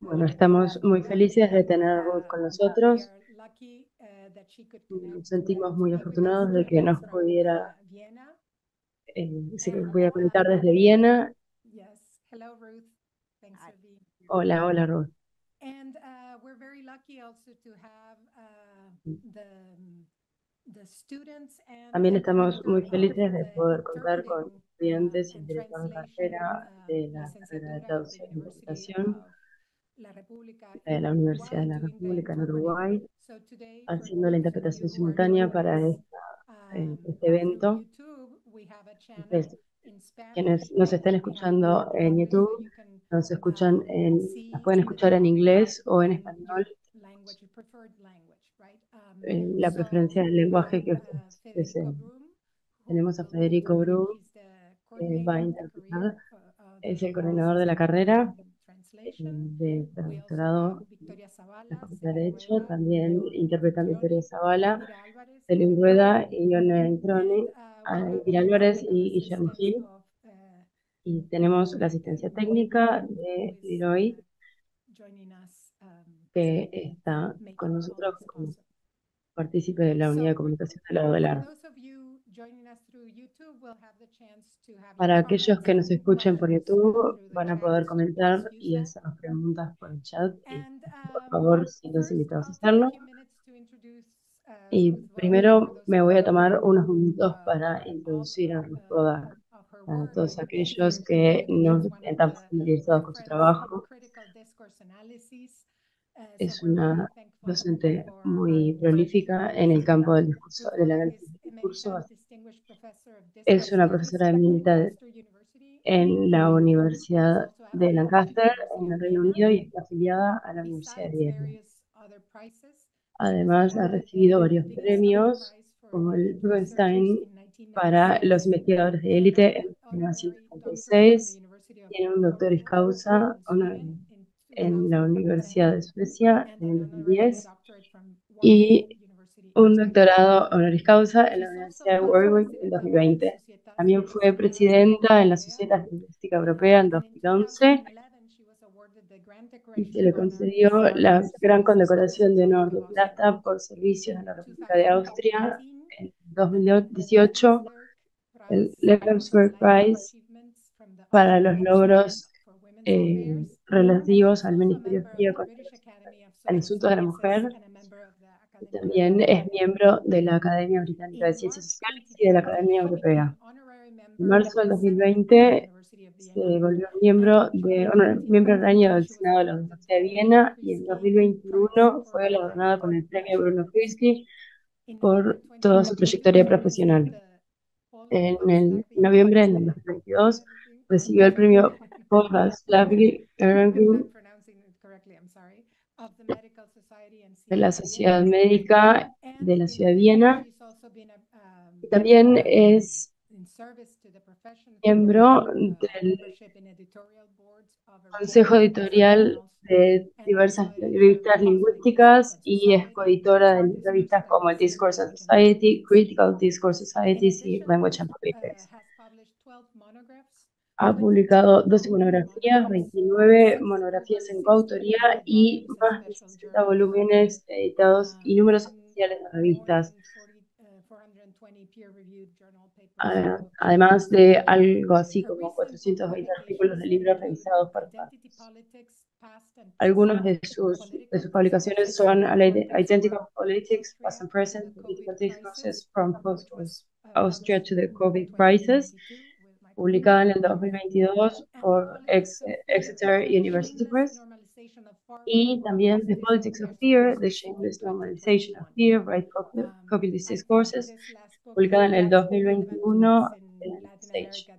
Bueno, estamos muy felices de tener a Ruth con nosotros. Nos sentimos muy afortunados de que nos pudiera, se pudiera conectar desde Viena. Hola, hola Ruth. También estamos muy felices de poder contar con estudiantes y directores de carrera de la carrera de traducción e interpretación de la Universidad de la República en Uruguay, haciendo la interpretación simultánea para este evento. Entonces, quienes nos estén escuchando en YouTube, nos pueden escuchar en inglés o en español, la preferencia del lenguaje que ustedes deseen. Tenemos a Federico Brum, que va a interpretar, es el coordinador de la carrera de doctorado en la Facultad de Derecho, también interpretando Victoria Zavala, Celín Rueda y Ione Introni, Elvira Álvarez y Guillermo Gil. Y tenemos la asistencia técnica de Leroy, que está con nosotros como partícipe de la unidad de comunicación del lado del arte. Para aquellos que nos escuchen por YouTube, van a poder comentar y hacernos preguntas por el chat y por favor, si los invitados a hacerlo. Y primero me voy a tomar unos minutos para introducir a Ruth Bodak, a todos aquellos que no están familiarizados con su trabajo. Es una docente muy prolífica en el campo del discurso, del análisis del discurso. Es una profesora emérita en la Universidad de Lancaster, en el Reino Unido, y está afiliada a la Universidad de Viena. Además, ha recibido varios premios, como el Rubinstein para los investigadores de élite en 1936. Tiene un doctoris causa en la Universidad de Suecia en el 2010 y un doctorado honoris causa en la Universidad de Warwick en 2020. También fue presidenta en la Sociedad Lingüística Europea en 2011 y se le concedió la Gran Condecoración de Honor de Plata por servicios en la República de Austria en 2018, el Lebenswerk Prize para los logros relativos al Ministerio Frío al Instituto de la Mujer, y también es miembro de la Academia Británica de Ciencias Sociales y de la Academia Europea. En marzo del 2020 se volvió miembro del año del Senado de la Universidad de Viena y en 2021 fue galardonada con el premio Bruno Kreisky por toda su trayectoria profesional. En noviembre del 2022 recibió el premio Paul Václav Ehrenring de la Sociedad Médica de la Ciudad de Viena. Y también es miembro del consejo editorial de diversas revistas lingüísticas y es coeditora de revistas como el Discourse and Society, Critical Discourse Societies y Language and Politics. Ha publicado 12 monografías, 29 monografías en coautoría y más de 60 volúmenes editados y números especiales de revistas. Además de algo así como 420 artículos de libros revisados por pares. Algunos de sus publicaciones son Identical Politics, Past and Present, Political Discourses from Post-Austria to the COVID Crisis, publicada en el 2022 por Exeter University Press, y también The Politics of Fear, The Shameless Normalization of Fear, Right Populist Discourses, publicada en el 2021 en Sage.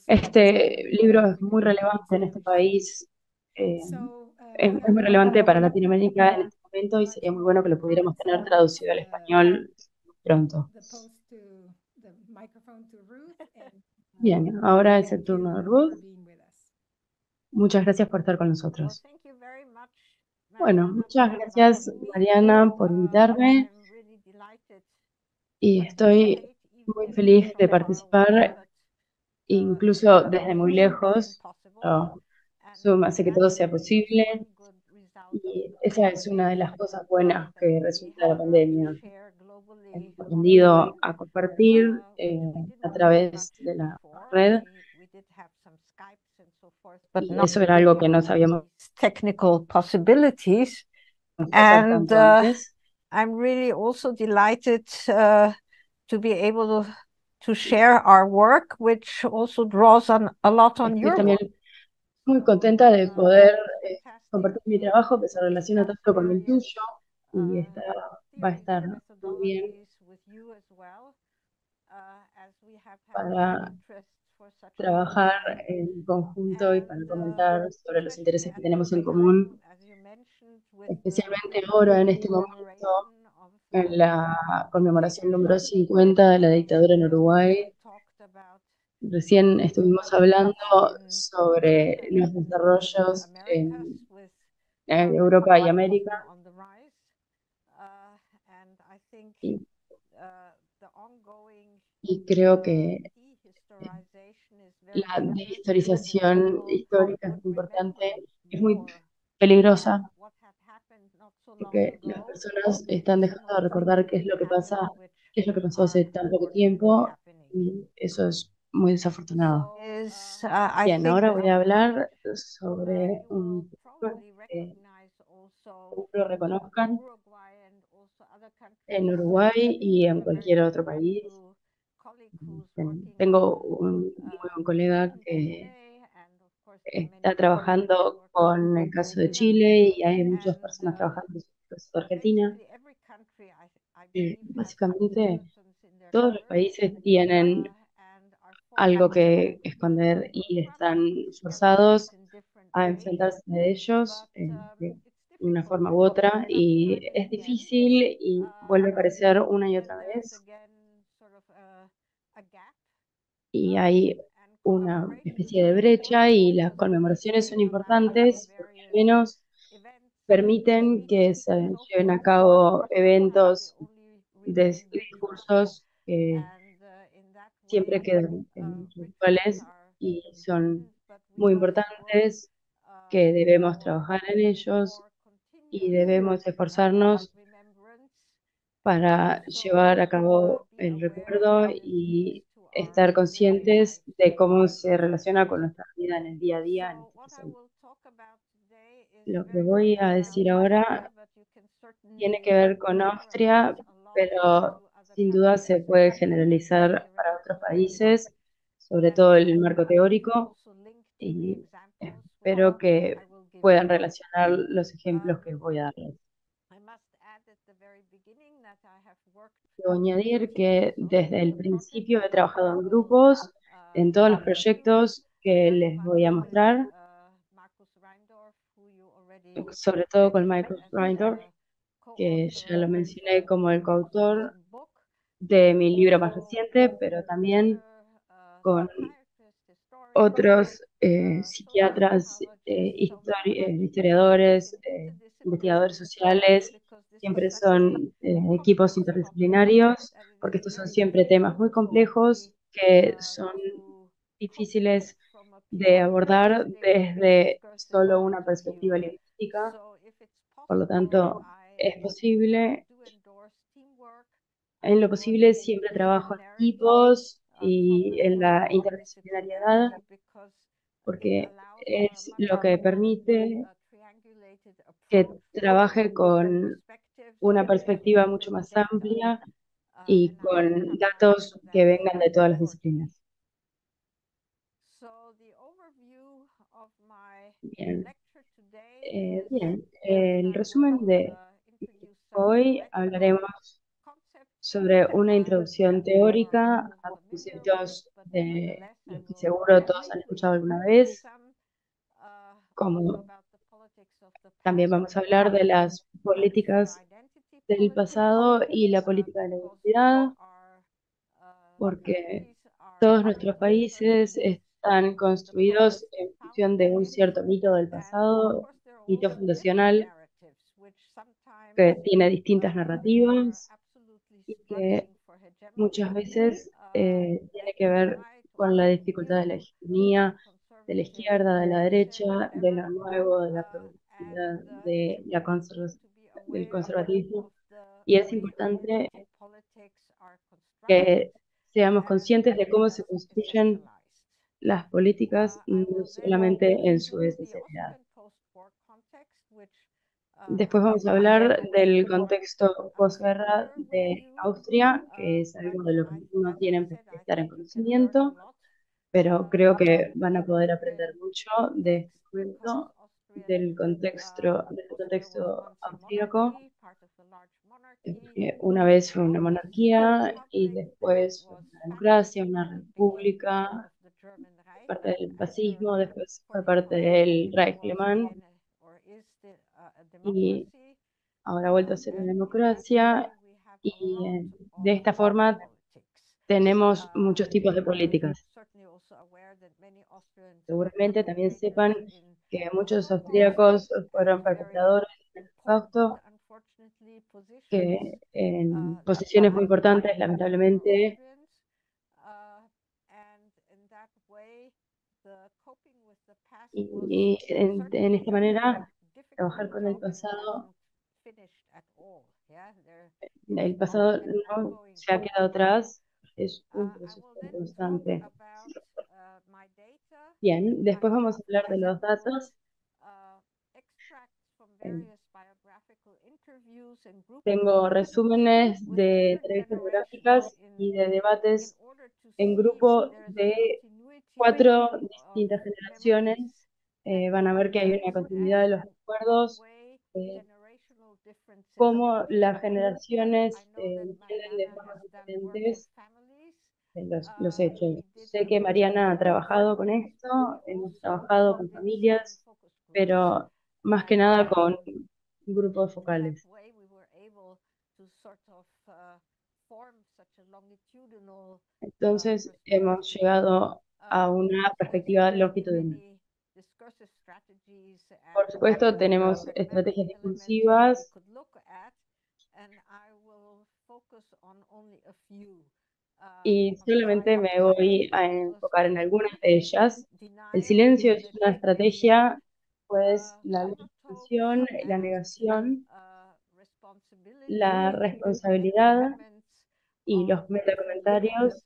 Este libro es muy relevante en este país, es muy relevante para Latinoamérica en este momento y sería muy bueno que lo pudiéramos tener traducido al español pronto. Bien, ahora es el turno de Ruth. Muchas gracias por estar con nosotros. Bueno, muchas gracias, Mariana, por invitarme y estoy muy feliz de participar, incluso desde muy lejos. hace que todo sea posible y esa es una de las cosas buenas que resulta de la pandemia. Hemos aprendido a compartir a través de la red but y not eso era algo que no sabíamos technical possibilities. hacer And tanto antes. I'm really also delighted to be able to share our work, which also draws on a lot on Estoy your también work. muy contenta de poder It's fantastic compartir mi to trabajo que se relaciona discuss tanto con el various tuyo y va a theories estar and muy bien methodologies with you as well, as we have had an para interest for such a long trabajar time. en conjunto y para And comentar sobre los especially intereses que at tenemos this en time, común, as you mentioned, with especialmente ahora en the este momento, commemoration of en la conmemoración número dictatorship. 50 de la dictadura en Uruguay. We talked about Recién estuvimos hablando developments in sobre Europe and los in the desarrollos Americas with en Europa y América capitalism on the rise. And I think y, the ongoing y creo que dehistorization is very la dangerous because if deshistorización people histórica es would muy importante, remember es muy more peligrosa what had happened not so long porque las ago, personas están maybe some dejando of de the things recordar qué would es be lo que pasa, happening which qué es lo que pasó hace are tan poco unfortunately tiempo happening. y eso es muy desafortunado. Is I Bien, think ahora voy a hablar sobre you will un tema probably que recognize also seguro reconozcan Uruguay and also other en countries. Uruguay y en We're very cualquier otro grateful país. to colleague who's working Tengo on un muy buen colega Chile que today, and of course there are many está colleagues trabajando working on con el caso de Argentina, Chile y hay muchas and personas trabajando en el caso de Argentina. basically every country I believe has Básicamente, skeletons in their todos los cupboard, países tienen and are algo forced que to esconder y confront están these forzados in different a ways. enfrentarse a ellos But de it's una difficult forma u because otra it happens y time and es again. difícil y vuelve a aparecer una y And otra there's vez again sort of a gap. y hay And una commemorations especie are de brecha important y las because conmemoraciones they son allow for importantes porque al various menos events and permiten que speeches se and so lleven a forth. cabo Sometimes they eventos only y remain rituals, discursos que and in that siempre way, quedan rituals rituales are y son important, but we muy must work importantes, que debemos trabajar en ellos for y continuous debemos esforzarnos remembrance, and para llevar also a cabo be el aware recuerdo how it y relates to our estar daily conscientes lives. de cómo se relaciona con nuestra vida en el día a día en So este what I presente. will talk about today is Lo que very voy much a about decir Austria, ahora but you can tiene certainly que ver con generalize Austria, a lot pero to other sin duda countries, se puede as I generalizar para already otros commented. países, sobre And todo I el hope marco you can teórico, also link to the y examples which espero que I will give puedan you. relacionar los ejemplos que Um, voy a darles. I must add at the very beginning that I have worked Debo in añadir teams que on desde el the projects principio he that I trabajado en will grupos en todos los present you, proyectos que very les much voy a with mostrar, Markus Reindorf, who you already sobre todo con mentioned Michael as Reindorf, que co-author ya lo of mencioné como el my most coautor recent book, de but mi libro más also reciente, pero with también other con psychiatrists, historians, otros psiquiatras, sociobiologists. So very much historiadores, an interdisciplinary investigadores approach, sociales. because this is Siempre such a son equipos complex topic interdisciplinarios, that it porque is estos son very siempre temas muy difficult for complejos me que son to cover difíciles from a de purely abordar linguistic desde discursive solo una point of view. perspectiva lingüística. So if it's Por lo possible, tanto, I es posible, do endorse teamwork. I en lo endorse posible siempre trabajo en interdisciplinarity, equipos y en la interdisciplinariedad, interdisciplinarity, because it porque allows for a es much lo que more permite triangulated que approach trabaje with con perspectives una from perspectiva mucho different más data. amplia And y I will con come back datos to que that vengan de todas las shortly. disciplinas. So the overview of my Bien, lecture today is, bien. first El I will resumen de introduce some hoy theoretical hablaremos concepts sobre which una introducción you are teórica all a familiar with, conceptos but de nevertheless I los que will seguro todos han briefly escuchado alguna introduce vez, some, also como about the politics of the también past vamos a and hablar de las future políticas identity del politics, pasado y la política de la because identidad, our porque countries are todos built nuestros on certain países myths están of the past, construidos en función de un founding myths, cierto mito del and of pasado, course there are mito also different fundacional narratives which sometimes que tiene distintas are narrativas absolutely y que struggling for muchas hegemony, veces tiene left que and ver right, con la old and dificultad de la new, hegemonía, de la izquierda, de la derecha, de lo nuevo, de la progresividad, del conservatismo. Y es importante que seamos conscientes de cómo se construyen las políticas, no solamente en su esencialidad. Después vamos a hablar del contexto posguerra de Austria, que es algo de lo que no tienen que estar en conocimiento, pero creo que van a poder aprender mucho de este momento, del contexto austríaco. Una vez fue una monarquía y después fue una democracia, una república, parte del fascismo, después fue parte del Reich alemán y ahora ha vuelto a ser una democracia y de esta forma tenemos muchos tipos de políticas. Seguramente también sepan que muchos austríacos fueron perpetradores del holocausto, que en posiciones muy importantes, lamentablemente, y en esta manera, trabajar con el pasado no se ha quedado atrás, es un proceso constante. Bien, después vamos a hablar de los datos. Eh, Tengo resúmenes de entrevistas biográficas y de debates en grupo de 4 distintas generaciones. Van a ver que hay una continuidad de los recuerdos, eh, cómo las generaciones entienden de formas diferentes los hechos. Sé que Mariana ha trabajado con esto, hemos trabajado con familias, pero más que nada con grupos focales. Entonces hemos llegado a una perspectiva longitudinal. Por supuesto, tenemos estrategias discursivas y solamente me voy a enfocar en algunas de ellas. El silencio es una estrategia, pues la ilustración, la negación, la responsabilidad y los metacomentarios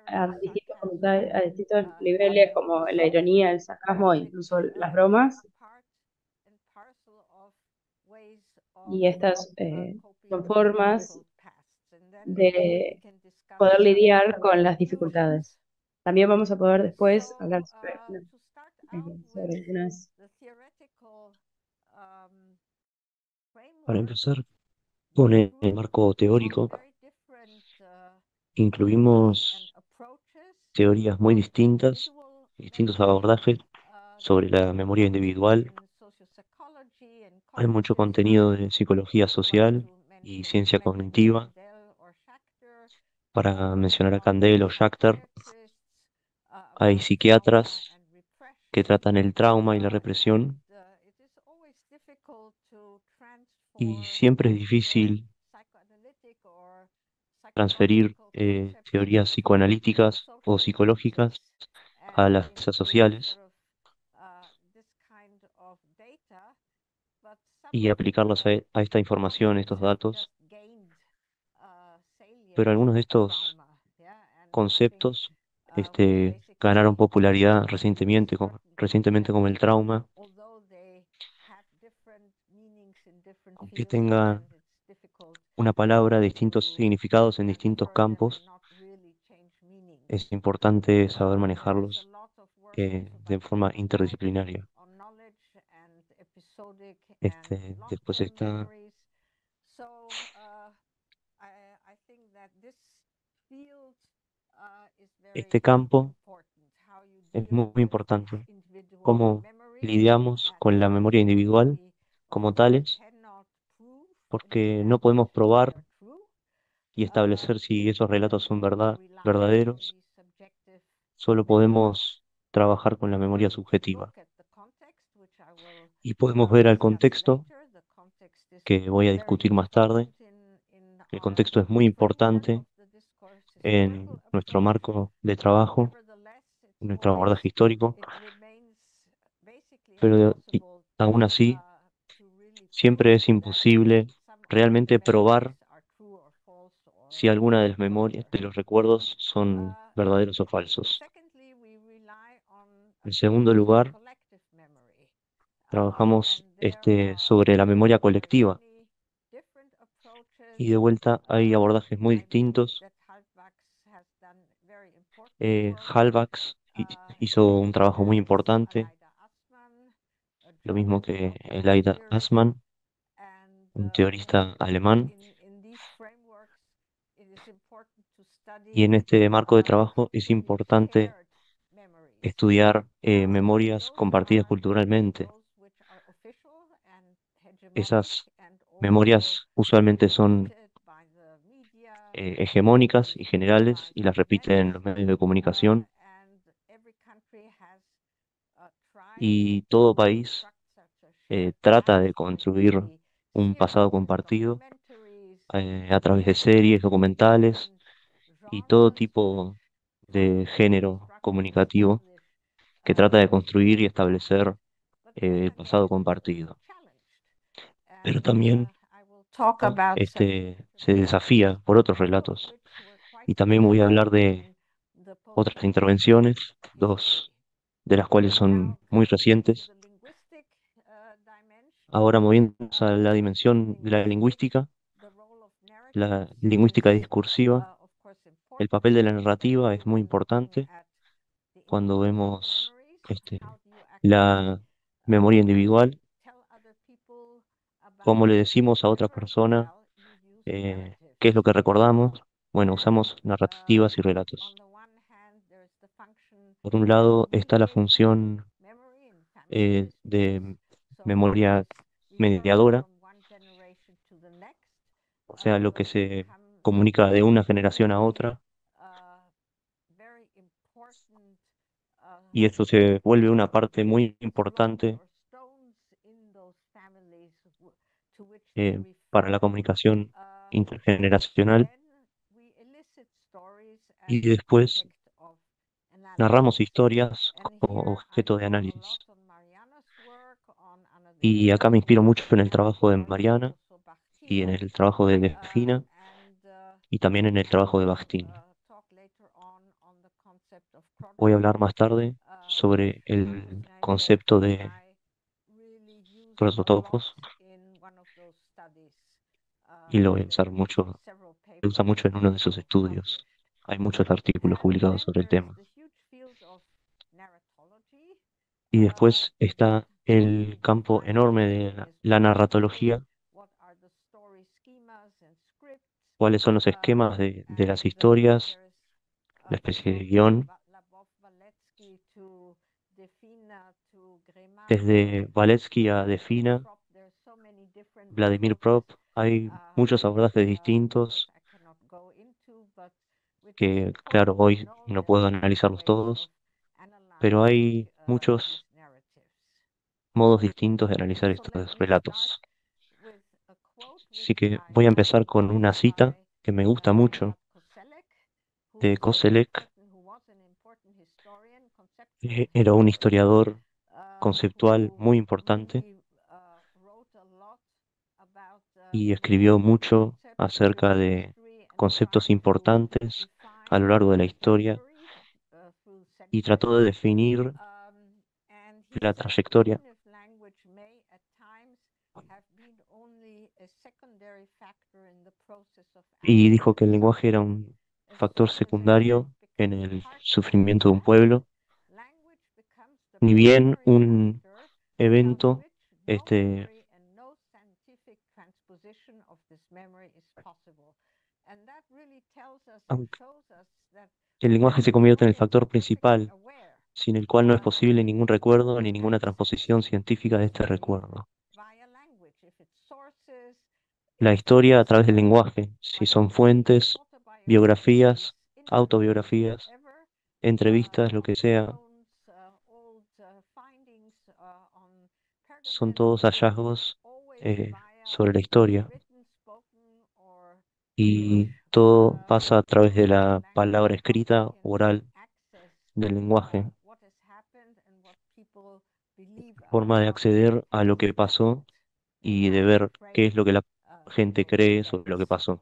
a distintos niveles como la ironía, el sarcasmo e incluso las bromas. Y estas son formas de poder lidiar con las dificultades. También vamos a poder después hablar sobre algunas. Para empezar, con el marco teórico, incluimos teorías muy distintas, distintos abordajes sobre la memoria individual. Hay mucho contenido de psicología social y ciencia cognitiva. Para mencionar a Kandel o Schachter, hay psiquiatras que tratan el trauma y la represión, y siempre es difícil transferir teorías psicoanalíticas o psicológicas a las ciencias sociales y aplicarlas a esta información, estos datos. Pero algunos de estos conceptos ganaron popularidad recientemente como el trauma, aunque tenga una palabra, distintos significados en distintos campos. Es importante saber manejarlos de forma interdisciplinaria. Después está este campo, es muy importante, cómo lidiamos con la memoria individual como tales, porque no podemos probar y establecer si esos relatos son verdaderos, solo podemos trabajar con la memoria subjetiva. Y podemos ver al contexto, que voy a discutir más tarde. El contexto es muy importante en nuestro marco de trabajo, en nuestro abordaje histórico. aún así, siempre es imposible realmente probar si alguna de las memorias, de los recuerdos son verdaderos o falsos. En segundo lugar, trabajamos sobre la memoria colectiva y de vuelta hay abordajes muy distintos. Hallbachs hizo un trabajo muy importante, lo mismo que Elaida Assmann, un teorista alemán, y en este marco de trabajo es importante estudiar memorias compartidas culturalmente. Esas memorias usualmente son hegemónicas y generales y las repiten los medios de comunicación, y todo país trata de construir un pasado compartido a través de series, documentales y todo tipo de género comunicativo que trata de construir y establecer el pasado compartido. Pero también Talk about se desafía por otros relatos. Y también voy a hablar de otras intervenciones, dos de las cuales son muy recientes. Ahora moviéndonos a la dimensión de la lingüística discursiva, el papel de la narrativa es muy importante cuando vemos la memoria individual, cómo le decimos a otra persona qué es lo que recordamos. Bueno, usamos narrativas y relatos. Por un lado está la función de memoria mediadora, o sea, lo que se comunica de una generación a otra, y esto se vuelve una parte muy importante para la comunicación intergeneracional. Y después narramos historias como objeto de análisis. Y acá me inspiro mucho en el trabajo de Mariana y en el trabajo de Defina y también en el trabajo de Bakhtin. Voy a hablar más tarde sobre el concepto de prototopos y lo voy a usar mucho, se usa mucho en uno de sus estudios. Hay muchos artículos publicados sobre el tema. Y después está el campo enorme de la narratología, cuáles son los esquemas de las historias, la especie de guión, desde Valetsky a Defina, Vladimir Prop, hay muchos abordajes distintos que, claro, hoy no puedo analizarlos todos, pero hay muchos modos distintos de analizar estos relatos. Así que voy a empezar con una cita que me gusta mucho de Koselleck. Era un historiador conceptual muy importante y escribió mucho acerca de conceptos importantes a lo largo de la historia y trató de definir la trayectoria, y dijo que el lenguaje era un factor secundario en el sufrimiento de un pueblo, ni bien un evento, aunque el lenguaje se convierte en el factor principal, sin el cual no es posible ningún recuerdo ni ninguna transposición científica de este recuerdo. La historia a través del lenguaje, si son fuentes, biografías, autobiografías, entrevistas, lo que sea, son todos hallazgos sobre la historia, y todo pasa a través de la palabra escrita, oral, del lenguaje. forma de acceder a lo que pasó y de ver qué es lo que la gente cree sobre lo que pasó.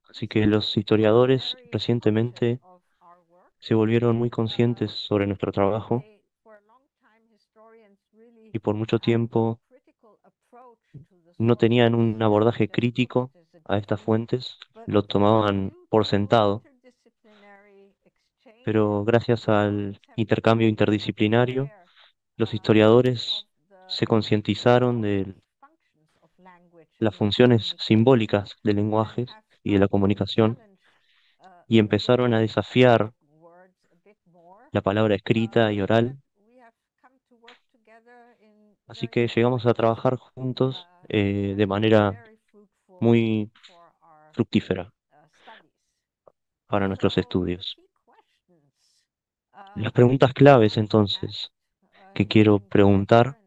Así que los historiadores recientemente se volvieron muy conscientes sobre nuestro trabajo y por mucho tiempo no tenían un abordaje crítico a estas fuentes, lo tomaban por sentado, pero gracias al intercambio interdisciplinario, los historiadores se concientizaron de las funciones simbólicas del lenguaje y de la comunicación y empezaron a desafiar la palabra escrita y oral. Así que llegamos a trabajar juntos de manera muy fructífera para nuestros estudios. Las preguntas claves entonces que quiero preguntar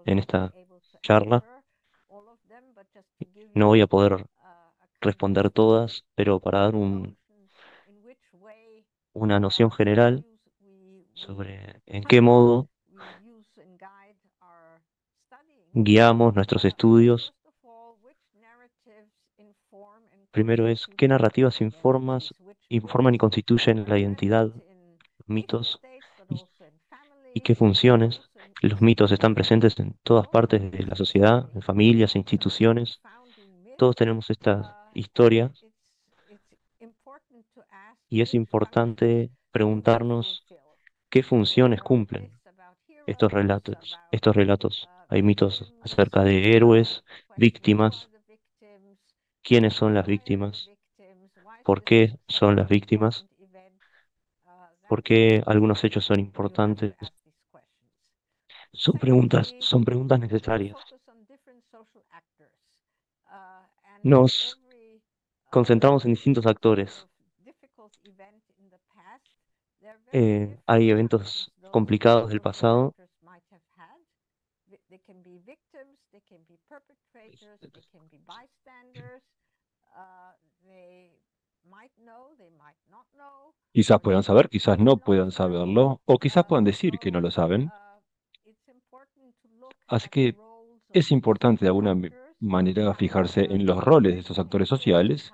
en esta charla, no voy a poder responder todas, pero para dar una noción general sobre en qué modo guiamos nuestros estudios. Primero es, ¿qué narrativas informan y constituyen la identidad, los mitos y, y qué funciones? Los mitos están presentes en todas partes de la sociedad, en familias e instituciones. Todos tenemos esta historia y es importante preguntarnos qué funciones cumplen estos relatos, estos relatos. Hay mitos acerca de héroes, víctimas, quiénes son las víctimas, por qué son las víctimas, por qué algunos hechos son importantes. Son preguntas necesarias. Nos concentramos en distintos actores. Hay eventos complicados del pasado. Quizás puedan saber, quizás no puedan saberlo, o quizás puedan decir que no lo saben. Así que es importante de alguna manera fijarse en los roles de estos actores sociales,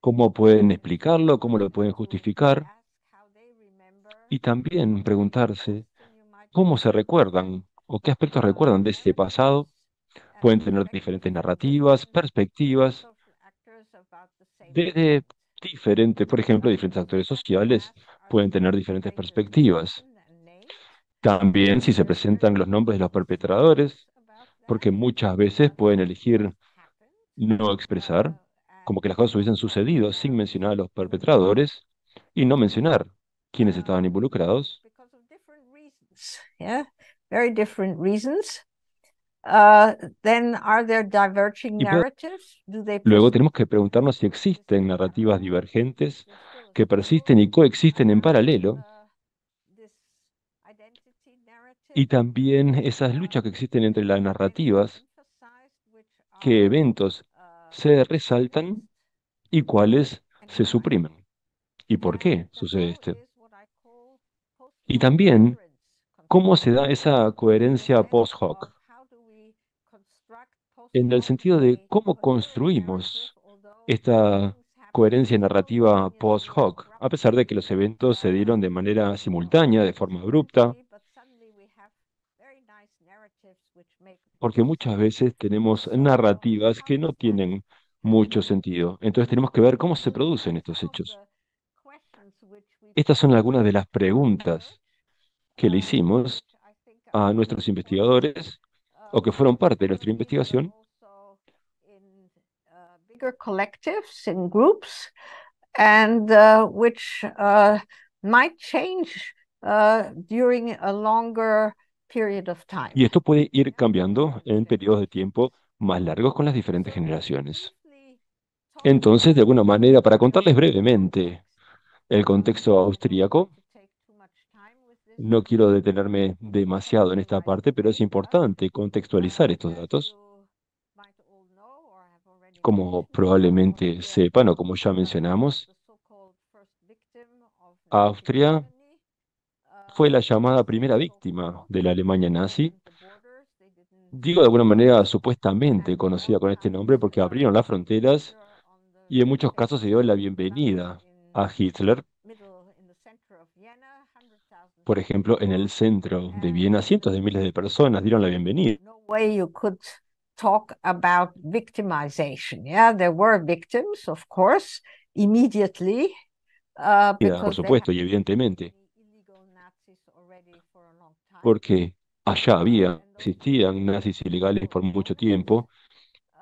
cómo pueden explicarlo, cómo lo pueden justificar, y también preguntarse cómo se recuerdan o qué aspectos recuerdan de ese pasado. Pueden tener diferentes narrativas, perspectivas, desde diferentes, por ejemplo, diferentes actores sociales pueden tener diferentes perspectivas. También si se presentan los nombres de los perpetradores, porque muchas veces pueden elegir no expresar, como que las cosas hubiesen sucedido sin mencionar a los perpetradores y no mencionar quiénes estaban involucrados. Yeah, very different reasons. Then are there diverging Y po- narratives? Do they Luego tenemos que preguntarnos si existen narrativas divergentes que persisten y coexisten en paralelo, y también esas luchas que existen entre las narrativas, qué eventos se resaltan y cuáles se suprimen, y por qué sucede esto. Y también cómo se da esa coherencia post hoc, en el sentido de cómo construimos esta coherencia narrativa post hoc, a pesar de que los eventos se dieron de manera simultánea, de forma abrupta, porque muchas veces tenemos narrativas que no tienen mucho sentido. Entonces tenemos que ver cómo se producen estos hechos. Estas son algunas de las preguntas que le hicimos a nuestros investigadores o que fueron parte de nuestra investigación. bigger collectives in groups and which might change during a longer period of time. Y esto puede ir cambiando en periodos de tiempo más largos con las diferentes generaciones. Entonces, de alguna manera, para contarles brevemente el contexto austríaco, no quiero detenerme demasiado en esta parte, pero es importante contextualizar estos datos. Como probablemente sepan o como ya mencionamos, Austria fue la llamada primera víctima de la Alemania nazi. Digo de alguna manera supuestamente conocida con este nombre porque abrieron las fronteras y en muchos casos se dio la bienvenida a Hitler. Por ejemplo, en el centro de Viena, cientos de miles de personas dieron la bienvenida. No way you could talk about victimization. Yeah, there were victims, of course, immediately, Por because they had supuesto y evidentemente, been illegal Nazis already for a long time. porque allá existían nazis ilegales por mucho tiempo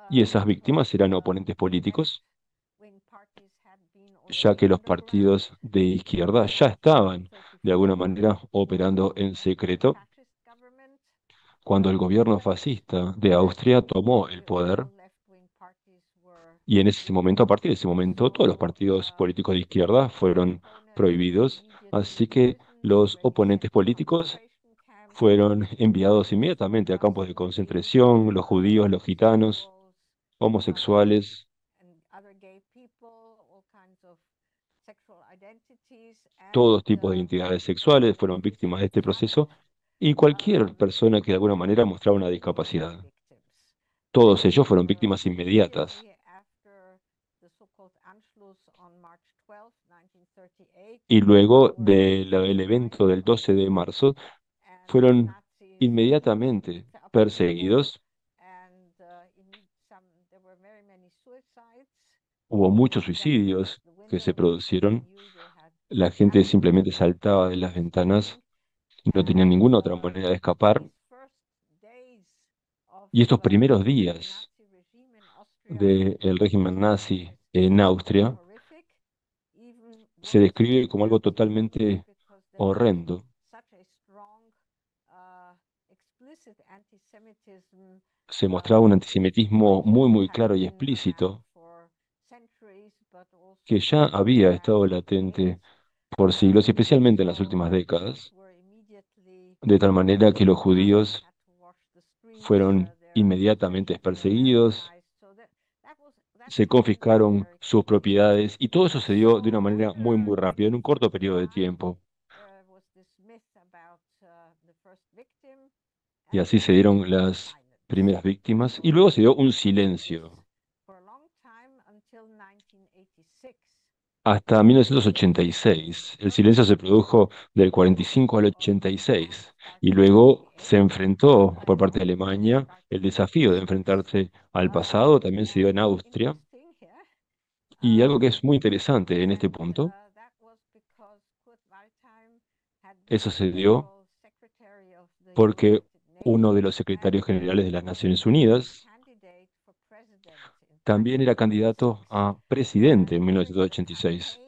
y esas víctimas eran oponentes políticos, ya que los partidos de izquierda ya estaban de alguna manera operando en secreto. Cuando el gobierno fascista de Austria tomó el poder, y en ese momento, a partir de ese momento, todos los partidos políticos de izquierda fueron prohibidos, así que los oponentes políticos fueron enviados inmediatamente a campos de concentración, los judíos, los gitanos, homosexuales, todos tipos de identidades sexuales fueron víctimas de este proceso y cualquier persona que de alguna manera mostraba una discapacidad. Todos ellos fueron víctimas inmediatas. Y luego del evento del 12 de marzo, fueron inmediatamente perseguidos. Hubo muchos suicidios que se produjeron. La gente simplemente saltaba de las ventanas y no tenía ninguna otra manera de escapar. Y estos primeros días del régimen nazi en Austria se describe como algo totalmente horrendo. Se mostraba un antisemitismo muy claro y explícito que ya había estado latente por siglos y especialmente en las últimas décadas, de tal manera que los judíos fueron inmediatamente perseguidos, se confiscaron sus propiedades y todo eso se dio de una manera muy rápida, en un corto periodo de tiempo. Y así se dieron las primeras víctimas y luego se dio un silencio hasta 1986. El silencio se produjo del 45 al 86 y luego se enfrentó por parte de Alemania el desafío de enfrentarse al pasado, también se dio en Austria. Y algo que es muy interesante en este punto, eso se dio porque uno de los secretarios generales de las Naciones Unidas también era candidato a presidente en 1986.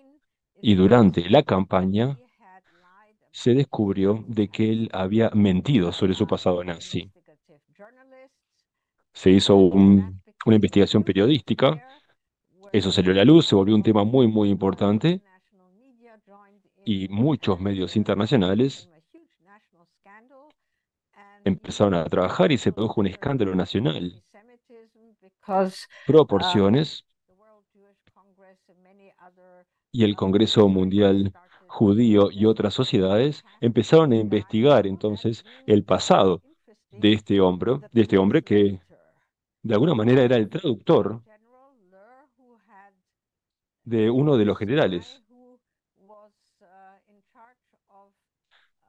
Y durante la campaña se descubrió de que él había mentido sobre su pasado nazi. Se hizo una investigación periodística, eso salió a la luz, se volvió un tema muy importante y muchos medios internacionales empezaron a trabajar y se produjo un escándalo nacional. Proporciones y el Congreso Mundial Judío y otras sociedades empezaron a investigar entonces el pasado de este hombre que de alguna manera era el traductor de uno de los generales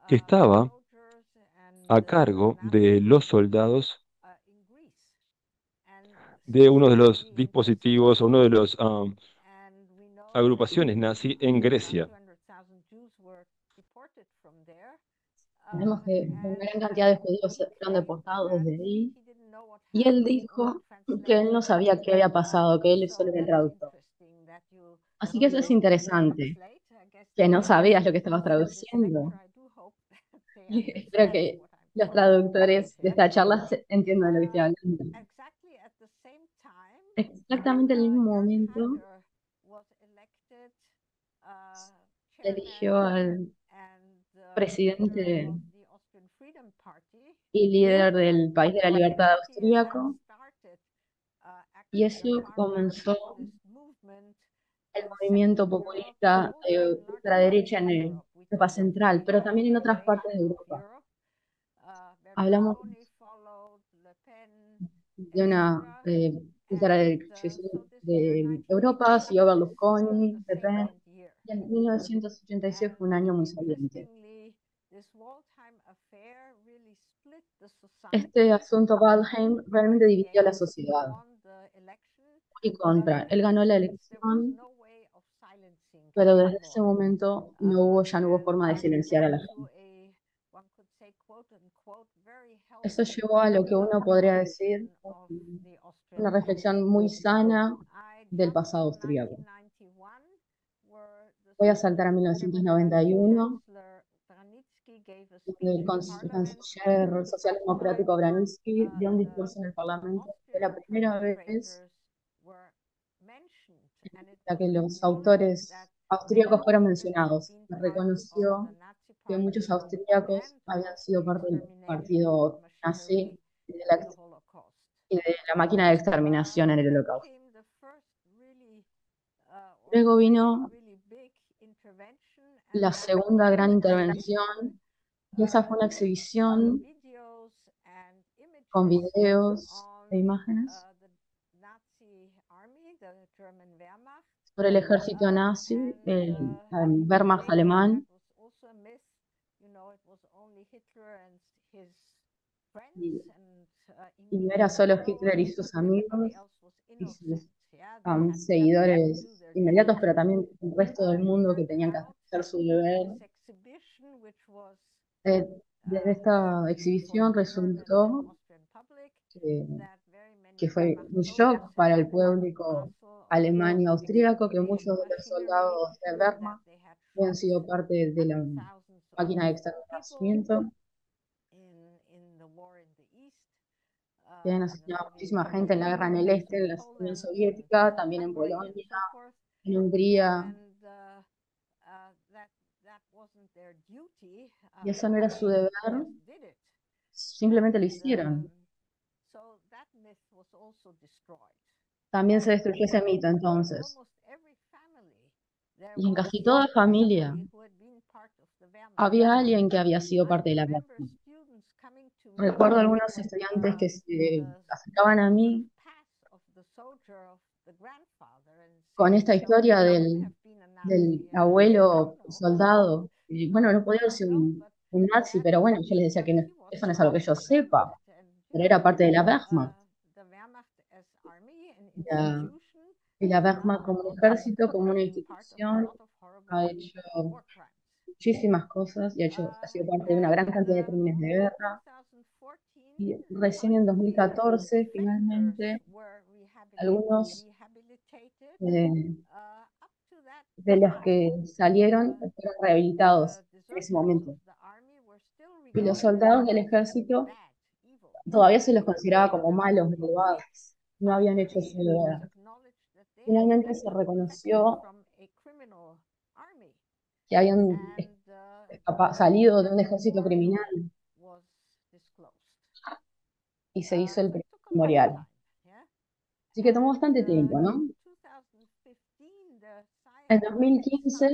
que estaba a cargo de los soldados de uno de los dispositivos o uno de los agrupaciones nazi en Grecia. Vemos que una gran cantidad de judíos fueron deportados desde ahí. Y él dijo que él no sabía qué había pasado, que él solo era el traductor. Así que eso es interesante, que no sabías lo que estabas traduciendo. Espero que los traductores de esta charla entiendan lo que estoy hablando. Exactamente en el mismo momento se eligió al presidente y líder del país de la libertad austríaco, y eso comenzó el movimiento populista de ultraderecha en Europa Central, pero también en otras partes de Europa. Hablamos de una ultrarderecha de Europa, siguió Berlusconi, Le Pen, y en 1986 fue un año muy saliente. Este asunto Waldheim realmente dividió a la sociedad y contra. Él ganó la elección, pero desde ese momento ya no hubo forma de silenciar a la gente. Eso llevó a lo que uno podría decir una reflexión muy sana del pasado austríaco. Voy a saltar a 1991, donde el canciller socialdemocrático Branitzky dio un discurso en el Parlamento. Fue la primera vez en la que los autores austríacos fueron mencionados. Se reconoció que muchos austríacos habían sido parte del partido nazi y de la máquina de exterminación en el Holocausto. Luego vino la segunda gran intervención, y esa fue una exhibición con videos e imágenes sobre el ejército nazi, el Wehrmacht alemán, y, y no era solo Hitler y sus amigos y sus seguidores inmediatos, pero también el resto del mundo que tenían que hacer su deber. Desde esta exhibición resultó que fue un shock para el público alemán y austríaco, que muchos de los soldados de Wehrmacht habían sido parte de la máquina de exterminamiento, que habían asesinado a muchísima gente en la guerra en el este, en la Unión Soviética, también en Polonia, en Hungría. Y eso no era su deber, simplemente lo hicieron. También se destruyó ese mito entonces. Y en casi toda familia había alguien que había sido parte de la Wehrmacht. Recuerdo algunos estudiantes que se acercaban a mí con esta historia del abuelo soldado. Y bueno, no podía ser un nazi, pero bueno, yo les decía que eso no es algo que yo sepa, pero era parte de la Wehrmacht. Y la Wehrmacht como un ejército, como una institución, ha hecho muchísimas cosas y ha sido parte de una gran cantidad de crímenes de guerra. Y recién en 2014, finalmente, algunos de los que salieron fueron rehabilitados en ese momento. Y los soldados del ejército todavía se los consideraba como malos, malvados. No habían hecho su deber. Finalmente se reconoció que habían salido de un ejército criminal y se hizo el primer memorial. Así que tomó bastante tiempo, ¿no? En 2015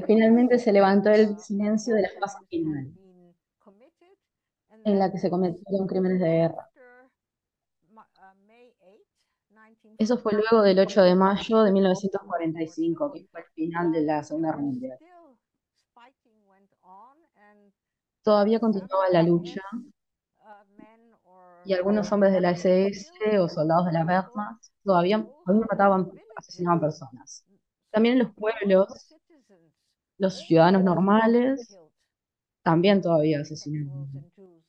finalmente se levantó el silencio de la fase final, en la que se cometieron crímenes de guerra. Eso fue luego del 8 de mayo de 1945, que fue el final de la Segunda Guerra Mundial. Todavía continuaba la lucha y algunos hombres de la SS o soldados de la Wehrmacht todavía mataban, asesinaban personas. También en los pueblos, los ciudadanos normales también todavía asesinaban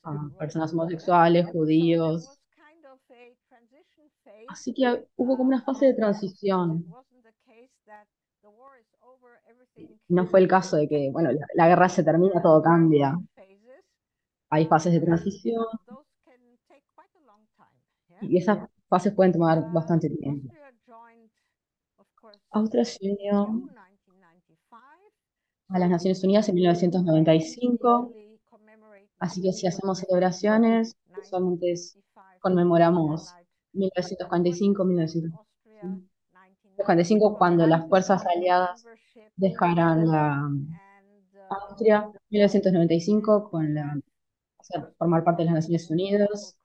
a personas homosexuales, judíos. Así que hubo como una fase de transición. No fue el caso de que, bueno, la guerra se termina, todo cambia. Hay fases de transición y esas fases pueden tomar bastante tiempo. Austria se unió a las Naciones Unidas en 1995, así que si hacemos celebraciones, usualmente conmemoramos 1945, 1945, 1945, cuando las fuerzas aliadas dejaran la Austria, 1995, o sea, formar parte de las Naciones Unidas,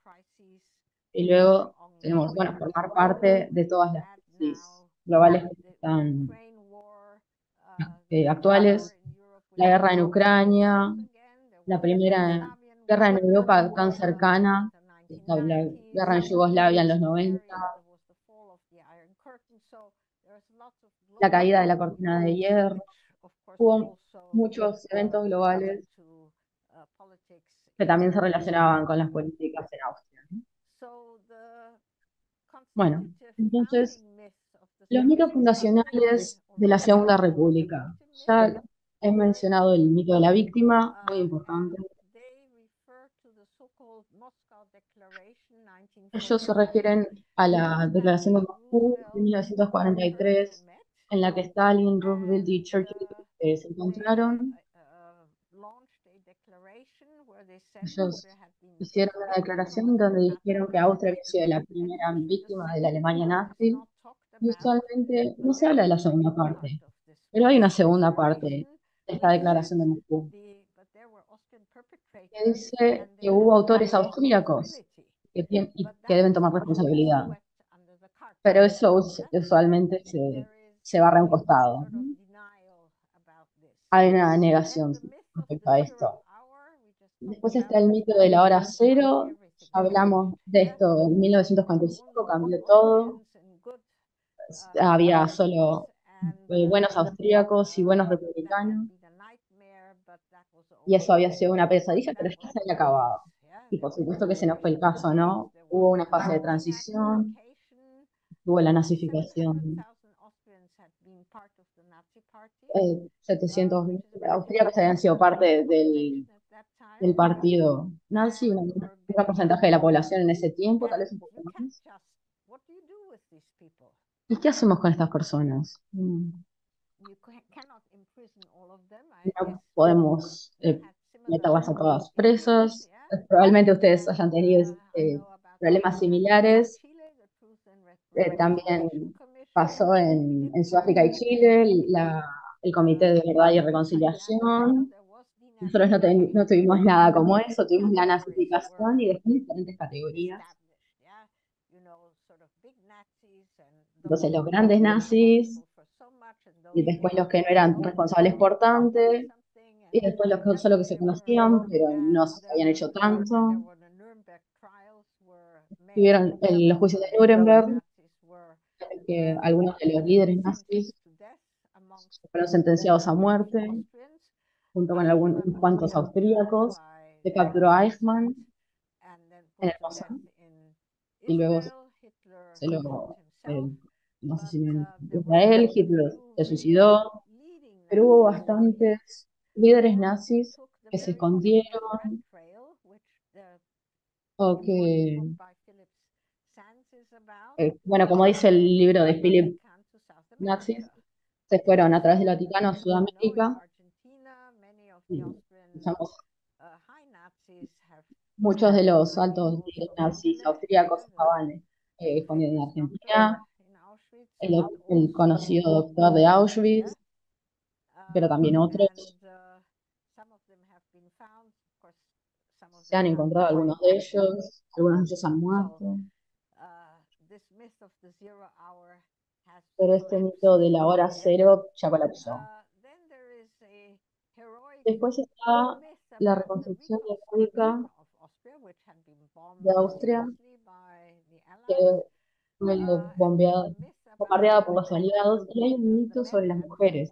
y luego tenemos, bueno, formar parte de todas las crisis globales que están actuales, la guerra en Ucrania, la primera guerra en Europa tan cercana, la guerra en Yugoslavia en los 90, la caída de la cortina de hierro. Hubo muchos eventos globales que también se relacionaban con las políticas en Austria, ¿no? Bueno, entonces, los mitos fundacionales de la Segunda República. Ya he mencionado el mito de la víctima, muy importante. Ellos se refieren a la Declaración de Moscú de 1943, en la que Stalin, Roosevelt y Churchill se encontraron. Ellos hicieron una declaración donde dijeron que Austria había sido la primera víctima de la Alemania nazi. Y usualmente no se habla de la segunda parte, pero hay una segunda parte de esta declaración de Moscú, que dice que hubo autores austríacos y que deben tomar responsabilidad. Pero eso usualmente se barra a un costado, ¿no? Hay una negación respecto a esto. Después está el mito de la hora cero. Hablamos de esto en 1945, cambió todo. Había solo buenos austríacos y buenos republicanos. Y eso había sido una pesadilla, pero ya se había acabado. Y por supuesto que ese no fue el caso, ¿no? Hubo una fase de transición, hubo la nazificación. 700.000 austríacos habían sido parte del partido nazi, un gran porcentaje de la población en ese tiempo, tal vez un poco más. ¿Y qué hacemos con estas personas? No podemos meterlas a todas presas. Probablemente ustedes hayan tenido problemas similares. También pasó en Sudáfrica y Chile, el Comité de Verdad y Reconciliación. Nosotros no tuvimos nada como eso, tuvimos la nazificación y después diferentes categorías. Entonces los grandes nazis, y después los que no eran responsables por tanto, y después los que solo que se conocían, pero no se habían hecho tanto. Tuvieron los juicios de Nuremberg, en que algunos de los líderes nazis fueron sentenciados a muerte, junto con unos cuantos austríacos. Se capturó a Eichmann en el Mossad, y luego se lo no sé si en Israel, Hitler se suicidó, pero hubo bastantes líderes nazis que se escondieron o que, bueno, como dice el libro de Philip, nazis se fueron a través del Vaticano a Sudamérica. Y, digamos, muchos de los altos líderes nazis austríacos estaban escondidos en Argentina. El conocido doctor de Auschwitz, pero también otros. Se han encontrado algunos de ellos han muerto. Pero este mito de la hora cero ya colapsó. Después está la reconstrucción histórica de Austria, que fue bombardeada por los aliados, y hay un mito sobre las mujeres,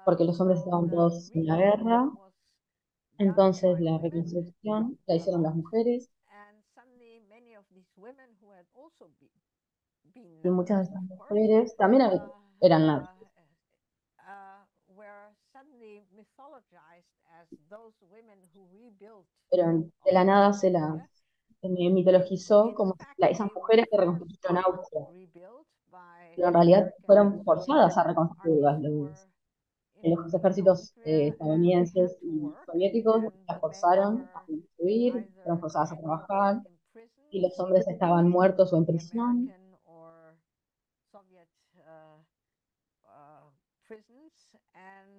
porque los hombres estaban todos en la guerra. Entonces la reconstrucción la hicieron las mujeres, y muchas de estas mujeres también eran nazis, pero de la nada se las mitologizó como esas mujeres que reconstruyeron Austria, pero en realidad fueron forzadas a reconstruirlas. Los ejércitos estadounidenses y soviéticos las forzaron a construir, fueron forzadas a trabajar, y los hombres estaban muertos o en prisión.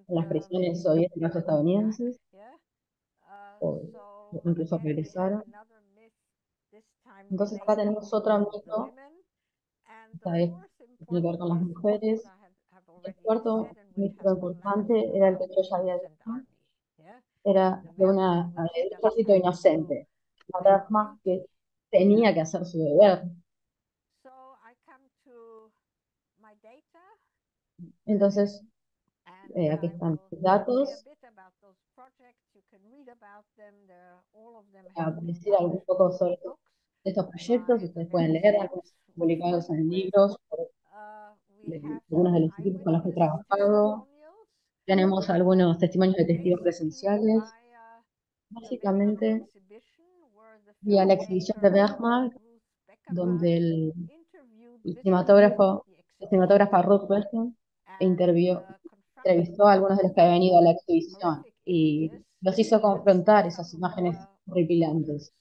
en las prisiones soviéticas estadounidenses, o incluso regresaron. Entonces acá tenemos otro mito, esta vez que tiene que ver con las mujeres. El cuarto mito importante era el que yo ya había dicho, era de de un ejército inocente, una Wehrmacht que tenía que hacer su deber. Entonces, aquí están los datos, para decir un poco sobre estos proyectos. Ustedes pueden leer, algunos están publicados en libros, algunos de los equipos con los que he trabajado. Tenemos algunos testimonios de testigos presenciales. Básicamente, vía la exhibición de Bergman, donde el cinematógrafo Ruth Bergman entrevistó a algunos de los que habían venido a la exhibición y los hizo confrontar esas imágenes horripilantes.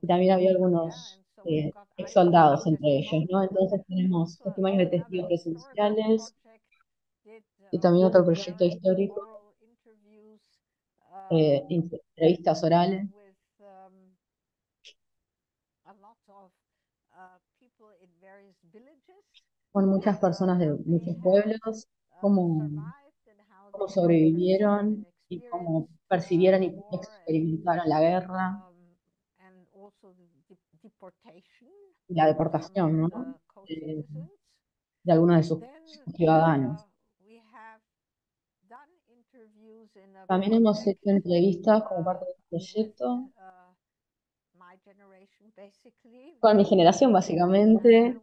Y también había algunos ex soldados entre ellos, ¿no? Entonces tenemos testimonios de testigos presenciales y también otro proyecto histórico, entrevistas orales con muchas personas de muchos pueblos, cómo sobrevivieron y cómo percibieron y experimentaron la guerra y la deportación, ¿no? Eh, de algunos de sus ciudadanos. También hemos hecho entrevistas como parte del proyecto con mi generación, básicamente,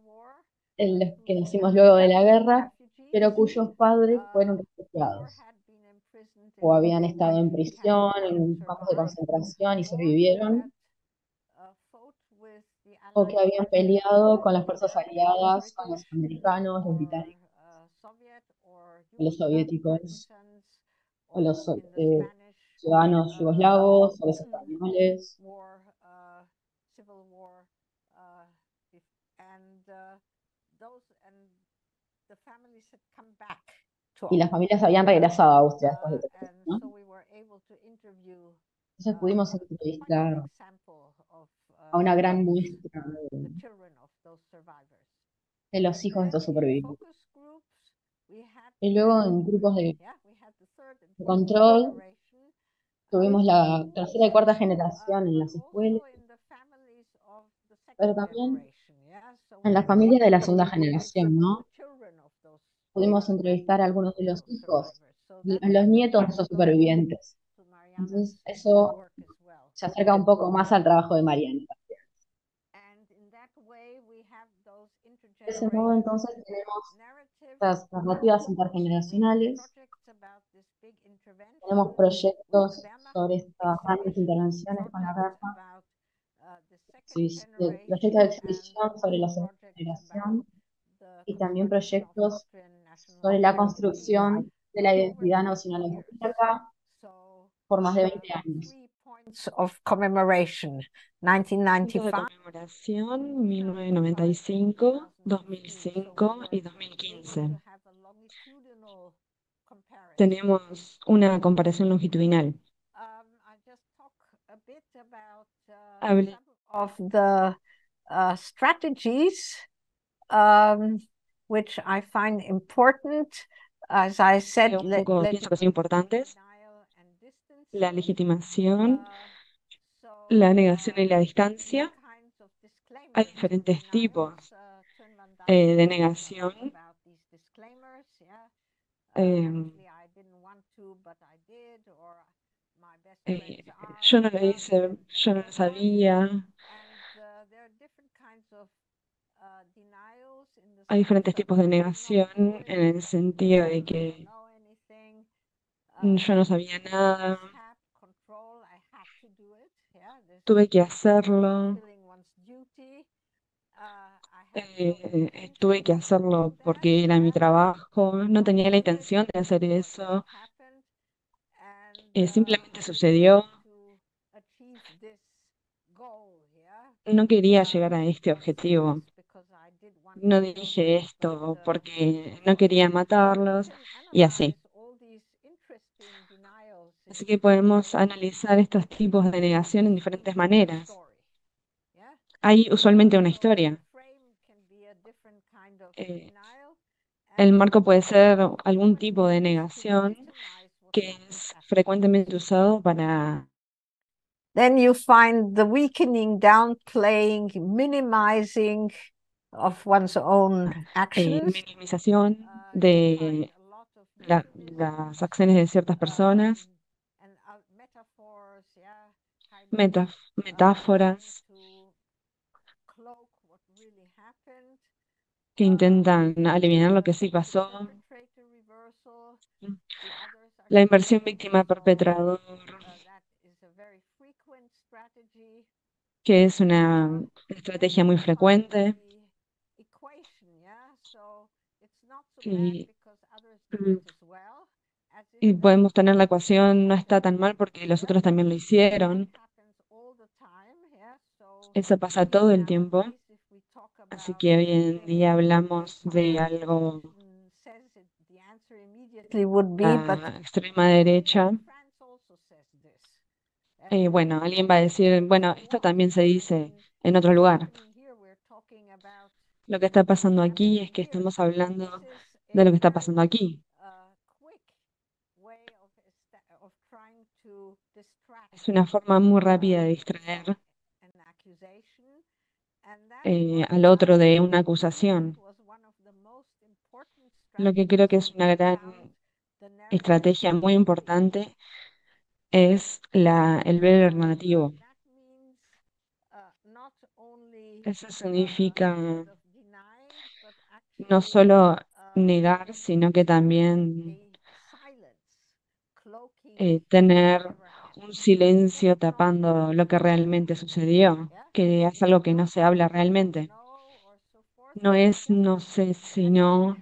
en los que nacimos luego de la guerra, pero cuyos padres fueron refugiados o habían estado en prisión, en campos de concentración y sobrevivieron, o que habían peleado con las fuerzas aliadas, con los americanos, los británicos, los soviéticos, o los ciudadanos yugoslavos, o los españoles. Y las familias habían regresado a Austria después de todo esto, ¿no? Entonces pudimos entrevistar a una gran muestra de los hijos de estos supervivientes. Y luego en grupos de control tuvimos la tercera y cuarta generación en las escuelas, pero también en las familias de la segunda generación, ¿no? Pudimos entrevistar a algunos de los hijos, los nietos de esos supervivientes. Entonces eso se acerca un poco más al trabajo de Mariana. De ese modo, entonces, tenemos estas narrativas intergeneracionales, tenemos proyectos sobre estas grandes intervenciones con la guerra, proyectos de exhibición sobre la segunda generación y también proyectos sobre la construcción de la identidad nacional austríaca por más de 20 años. Of commemoration, Puntos de 1995. conmemoración, 1995, 2005 y 2015. Tenemos una comparación longitudinal. Hablé Of the strategies which I find important, as I said, un poco, pienso que son importantes: la legitimación, la negación y la distancia. Hay diferentes tipos de negación. Yo no lo hice, yo no lo sabía. Hay diferentes tipos de negación en el sentido de que yo no sabía nada, tuve que hacerlo, tuve que hacerlo porque era mi trabajo, no tenía la intención de hacer eso, simplemente sucedió. No quería llegar a este objetivo. No dije esto porque no quería matarlos y así. Así que podemos analizar estos tipos de negación en diferentes maneras. Hay usualmente una historia. Eh, el marco puede ser algún tipo de negación que es frecuentemente usado para Then you find the weakening, downplaying, minimizing of one's own actions. minimización de las acciones de ciertas personas, metáforas que intentan aliviar lo que sí pasó, la inversión víctima-perpetrador, que es una estrategia muy frecuente. Y, y podemos tener la ecuación, no está tan mal porque los otros también lo hicieron. Eso pasa todo el tiempo. Así que hoy en día hablamos de algo a extrema derecha. Bueno, alguien va a decir, bueno, esto también se dice en otro lugar. Lo que está pasando aquí es que estamos hablando de lo que está pasando aquí. Es una forma muy rápida de distraer al otro de una acusación. Lo que creo que es una gran estrategia muy importante es el ver alternativo. Eso significa no solo negar, sino que también tener un silencio tapando lo que realmente sucedió, que es algo que no se habla realmente. No es no sé, sino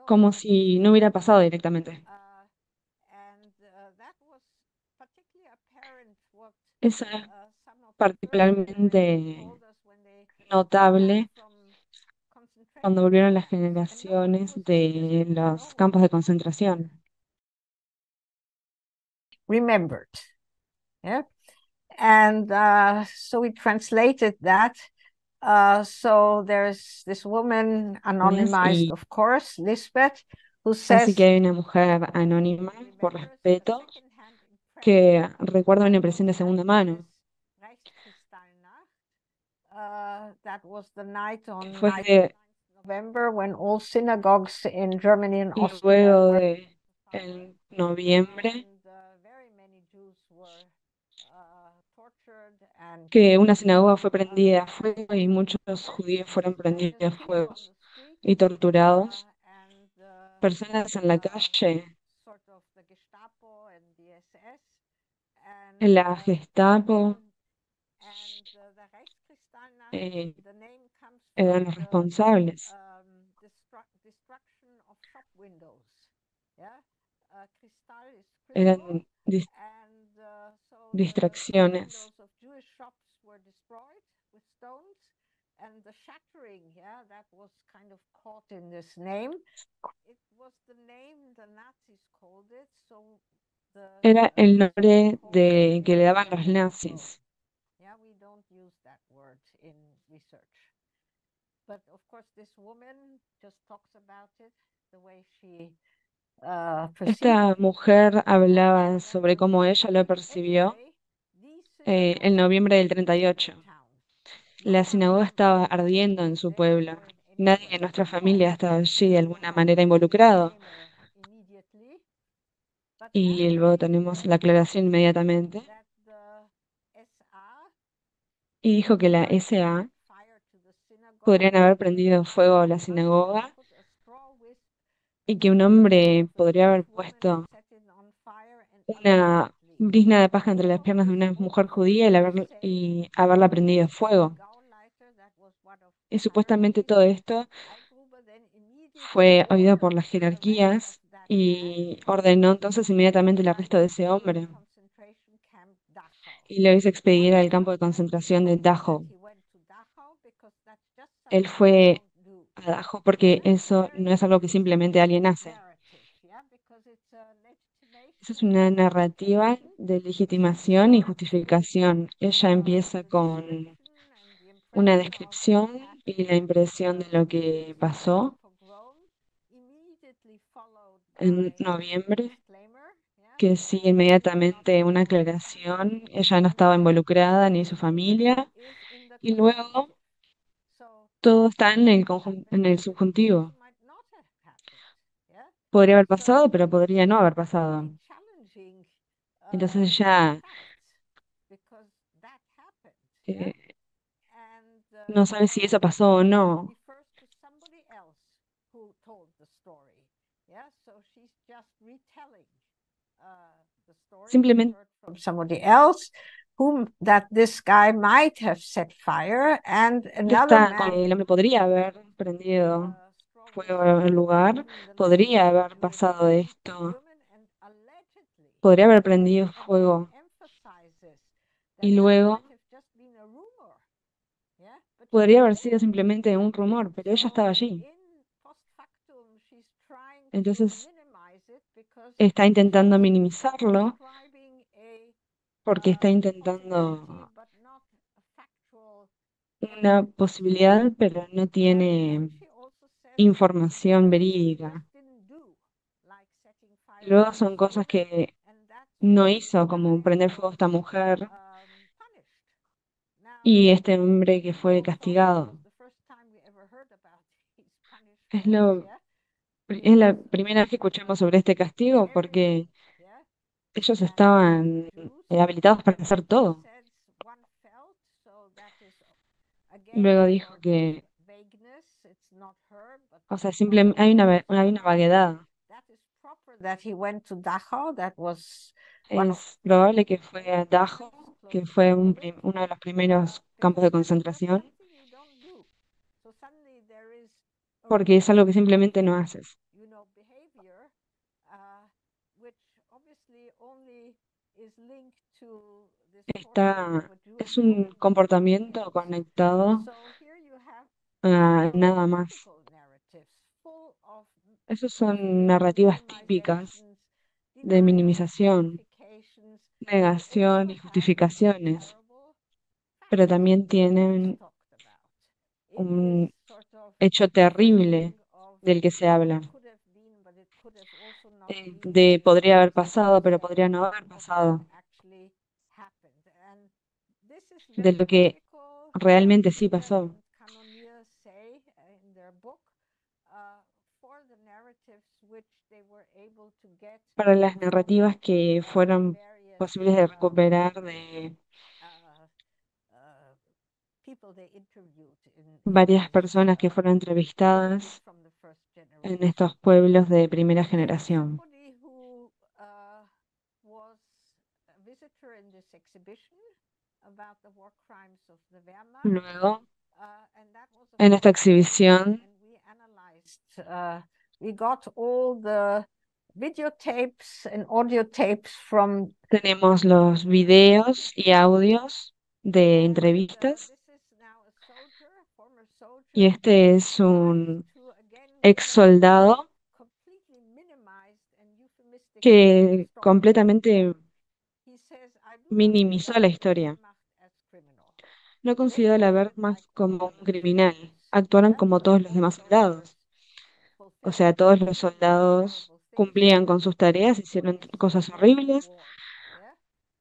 como si no hubiera pasado directamente. Eso es particularmente notable cuando volvieron las generaciones de los campos de concentración. Remembered. Yeah. And so we translated that. So there's this woman, anonymized, Y of course, Lisbeth, who así says, que hay una mujer anónima, por respeto, que recuerda una impresión de segunda mano. That was the night on Fue que November when all synagogues in Germany and Austria luego were de el noviembre, que una sinagoga fue prendida a fuego y muchos judíos fueron prendidos a fuego y torturados. Personas en la calle, en la Gestapo, eran los responsables. Eran distracciones. And the shattering, yeah, that was kind of caught in this name. It was the name the Nazis called it, so Era el nombre de que le daban los nazis. yeah, we don't use that word in research. But of course, this woman just talks about it the way she Esta mujer hablaba sobre cómo ella lo percibió en noviembre del 38. La sinagoga estaba ardiendo en su pueblo. Nadie de nuestra familia estaba allí de alguna manera involucrado. Y luego tenemos la aclaración inmediatamente. Y dijo que la SA podrían haber prendido fuego a la sinagoga y que un hombre podría haber puesto una brizna de paja entre las piernas de una mujer judía y haberla prendido fuego. Y supuestamente todo esto fue oído por las jerarquías y ordenó entonces inmediatamente el arresto de ese hombre y lo hizo expedir al campo de concentración de Dachau. Él fue a Dachau porque eso no es algo que simplemente alguien hace. Esa es una narrativa de legitimación y justificación. Ella empieza con una descripción y la impresión de lo que pasó en noviembre, que sigue inmediatamente una aclaración. Ella no estaba involucrada ni su familia. Y luego todo está en en el subjuntivo. Podría haber pasado, pero podría no haber pasado. Entonces ella eh, no sabe si eso pasó o no. Simplemente From somebody else whom that this guy might have set fire and another está con man el hombre podría haber prendido fuego al lugar, podría haber pasado esto, podría haber prendido fuego y luego podría haber sido simplemente un rumor, pero ella estaba allí. Entonces está intentando minimizarlo porque está intentando una posibilidad, pero no tiene información verídica. Luego son cosas que no hizo, como prender fuego a esta mujer y este hombre que fue castigado. Es es la primera vez que escuchamos sobre este castigo porque ellos estaban habilitados para hacer todo. Luego dijo que, o sea, simplemente hay una vaguedad. Es probable que fue a Dachau, que fue uno de los primeros campos de concentración, porque es algo que simplemente no haces. Es un comportamiento conectado a nada más. Esas son narrativas típicas de minimización, negación y justificaciones, pero también tienen un hecho terrible del que se habla, de podría haber pasado, pero podría no haber pasado, de lo que realmente sí pasó. Para las narrativas que fueron posibles de recuperar de varias personas que fueron entrevistadas en estos pueblos de primera generación. Luego, en esta exhibición, tenemos los videos y audios de entrevistas. Y este es un ex soldado que completamente minimizó la historia. No consideró a la Wehrmacht como un criminal. Actuaron como todos los demás soldados. O sea, todos los soldados cumplían con sus tareas, hicieron cosas horribles,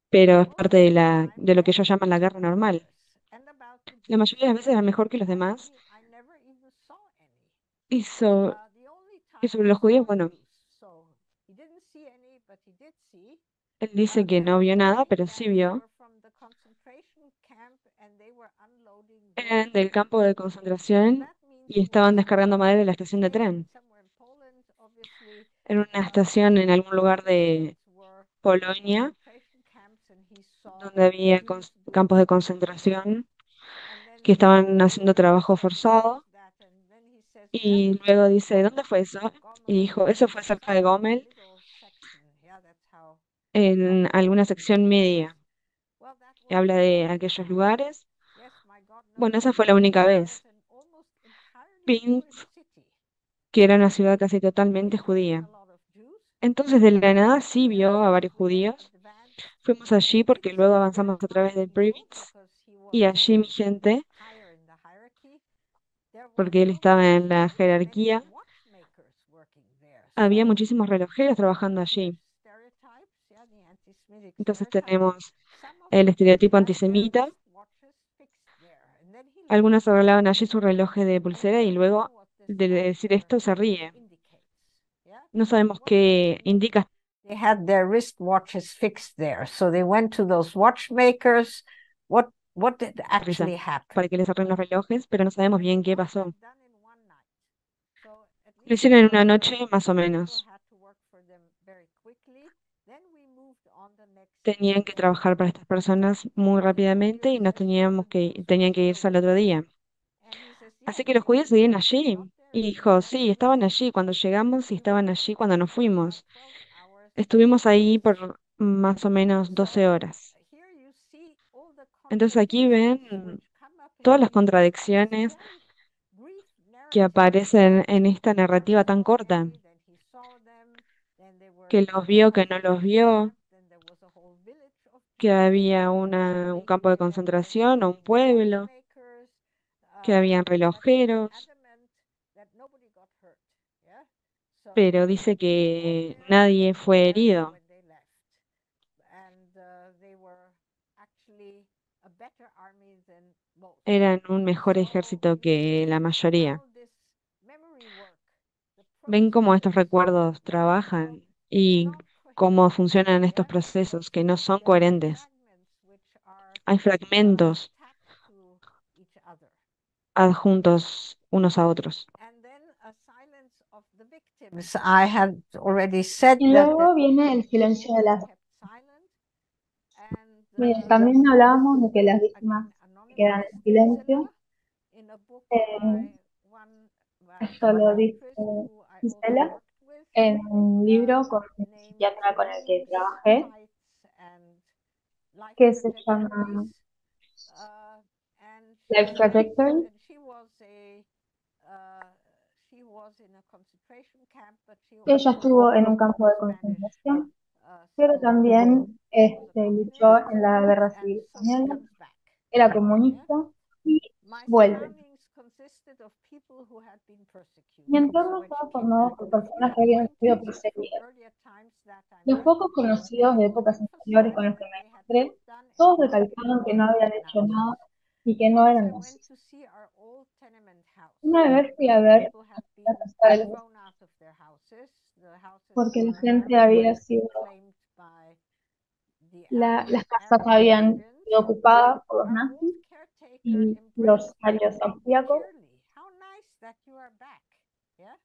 pero es parte de de lo que ellos llaman la guerra normal. La mayoría de las veces era mejor que los demás. Hizo, y sobre los judíos, bueno, él dice que no vio nada, pero sí vio. Eran del campo de concentración y estaban descargando madera de la estación de tren. En una estación en algún lugar de Polonia, donde había campos de concentración que estaban haciendo trabajo forzado. Y luego dice, ¿dónde fue eso? Y dijo, eso fue cerca de Gomel, en alguna sección media. Y habla de aquellos lugares. Bueno, esa fue la única vez. Pinsk, que era una ciudad casi totalmente judía. Entonces de la nada sí vio a varios judíos. Fuimos allí porque luego avanzamos a través del Privitz y allí mi gente, porque él estaba en la jerarquía, había muchísimos relojeros trabajando allí. Entonces tenemos el estereotipo antisemita. Algunos arreglaban allí su reloj de pulsera y luego de decir esto se ríe. No sabemos qué indica They had their wristwatches fixed there. So they went to those watchmakers. What did risa actually happen? para que les arreglen los relojes, pero no sabemos bien qué pasó. Done in one night. So at Lo least hicieron en una noche más o menos. had to work for them very quickly. Then we moved on the next Tenían que trabajar para estas personas muy rápidamente y tenían que irse al otro día. and he says, Así que los judíos seguían allí. Y dijo, sí, estaban allí cuando llegamos y estaban allí cuando nos fuimos. 12 hours. Estuvimos ahí por más o menos 12 horas. Here you see all the Entonces aquí ven which come up in todas las contradicciones brief que aparecen en esta narrativa tan corta, then he saw them, then they were que los vio, que no los vio, then there was a whole village of que había un campo de concentración o un pueblo, makers, que habían relojeros, adamant that nobody got hurt. Yeah. So pero dice que nadie fue herido. when they left, and they were actually a better army than most. Eran un mejor ejército que la mayoría. Now this memory work, the Ven cómo estos recuerdos trabajan y cómo funcionan estos procesos que no son coherentes. fragments which are Hay fragmentos attached to each other. adjuntos unos a otros. And then a silence of the victims. I had already said Y that luego viene el silencio de las... kept silent, and Mire, también hablábamos de que las víctimas anonymous quedan en silencio. in a book Eh, by one Esto lo dice who I also Gisela worked with, en un libro con el named psiquiatra con el que Dreams, trabajé, Fights, and Life que se llama Trajectories. And Life Trajectory. and she was in a concentration camp, but she Ella also estuvo en un campo de Spanish, concentración, pero también luchó en la Guerra Civil Española, comes back. era comunista y My vuelve. surroundings consisted of people who had been persecuted. Mi entorno So when estaba she came formado back, por the few personas que habían sido acquaintances from perseguidas. earlier times that I Los met pocos conocidos de épocas anteriores con los que me encontré, todos recalcaron que no habían hecho nada y que no eran went nazis. to see our old tenement house. Una vez fui a ver People had la been casa de los thrown out of their houses. The houses porque la were gente había sido, claimed by the las casas habían sido ocupadas por los Our nazis old caretaker y embraced los me arios austríacos. cheerily. How nice that you are back. Yeah.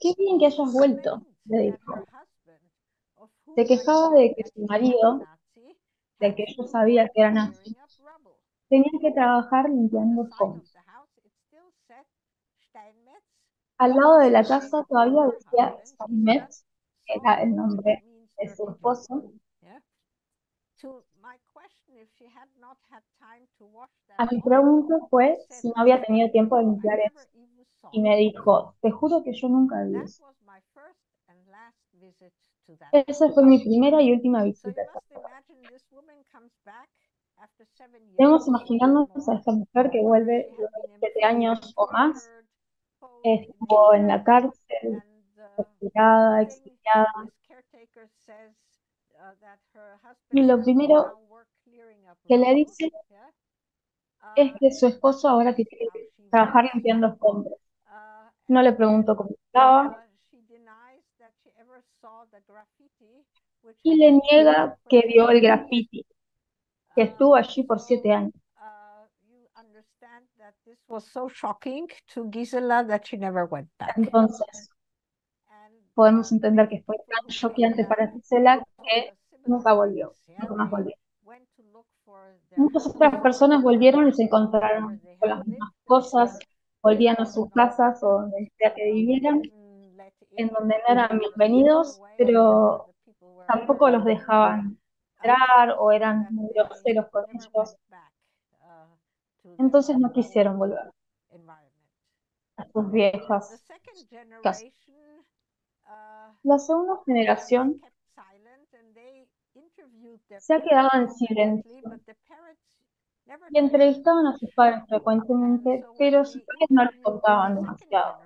Qué bien que hayas vuelto, le That dijo. her husband, of whom Se I quejaba knew de que that su he was marido, Nazi, del que yo sabía que era nazi, clearing up rubble. tenía que trabajar limpiando The sign escombros. of the house, it still said Steinmetz. Al lado de la casa todavía decía Steinmetz, que era el nombre de su esposo. Yeah. To my question if she had not had time to wash A that mi off, pregunta fue si no había tenido tiempo de I limpiar never eso. even saw Y me dijo, te juro que yo nunca vi That eso. was my first and last visit to that Esa house. fue mi primera y última So visita you a esa must casa. imagine this woman comes back after 7 years. Debemos imaginarnos a esta mujer que vuelve She luego had de been 7 años o más, tortured, posed estuvo en la cárcel, and torturada, thing exiliada. this caretaker says that her Y husband lo has to primero now work clearing up que le rubble. dice Yeah. es que su esposo ahora tiene How que she trabajar was. limpiando escombros. Uh, No le preguntó cómo estaba she denies that she ever saw the graffiti, which y had le been niega for que 7 vio el years. graffiti, que estuvo allí por 7 años. You understand that this was so shocking to Gisela that she never went back. Entonces, And podemos entender que fue people tan who choqueante came para back Gisela told que us similar nunca volvió, stories. Yeah, nunca más they volvió. went to look for their Muchas house, otras personas volvieron y se where encontraron they con had las lived, mismas cosas, volvían a sus casas o donde sea que vivieran, let en in, donde no eran bienvenidos, pero the people were tampoco los dejaban entrar o eran muy groseros con ellos. back to their Entonces no quisieron volver environment. a sus The viejas second casas. generation La segunda generación se ha quedado en silencio y entrevistaban a sus padres frecuentemente, pero sus padres no les contaban demasiado.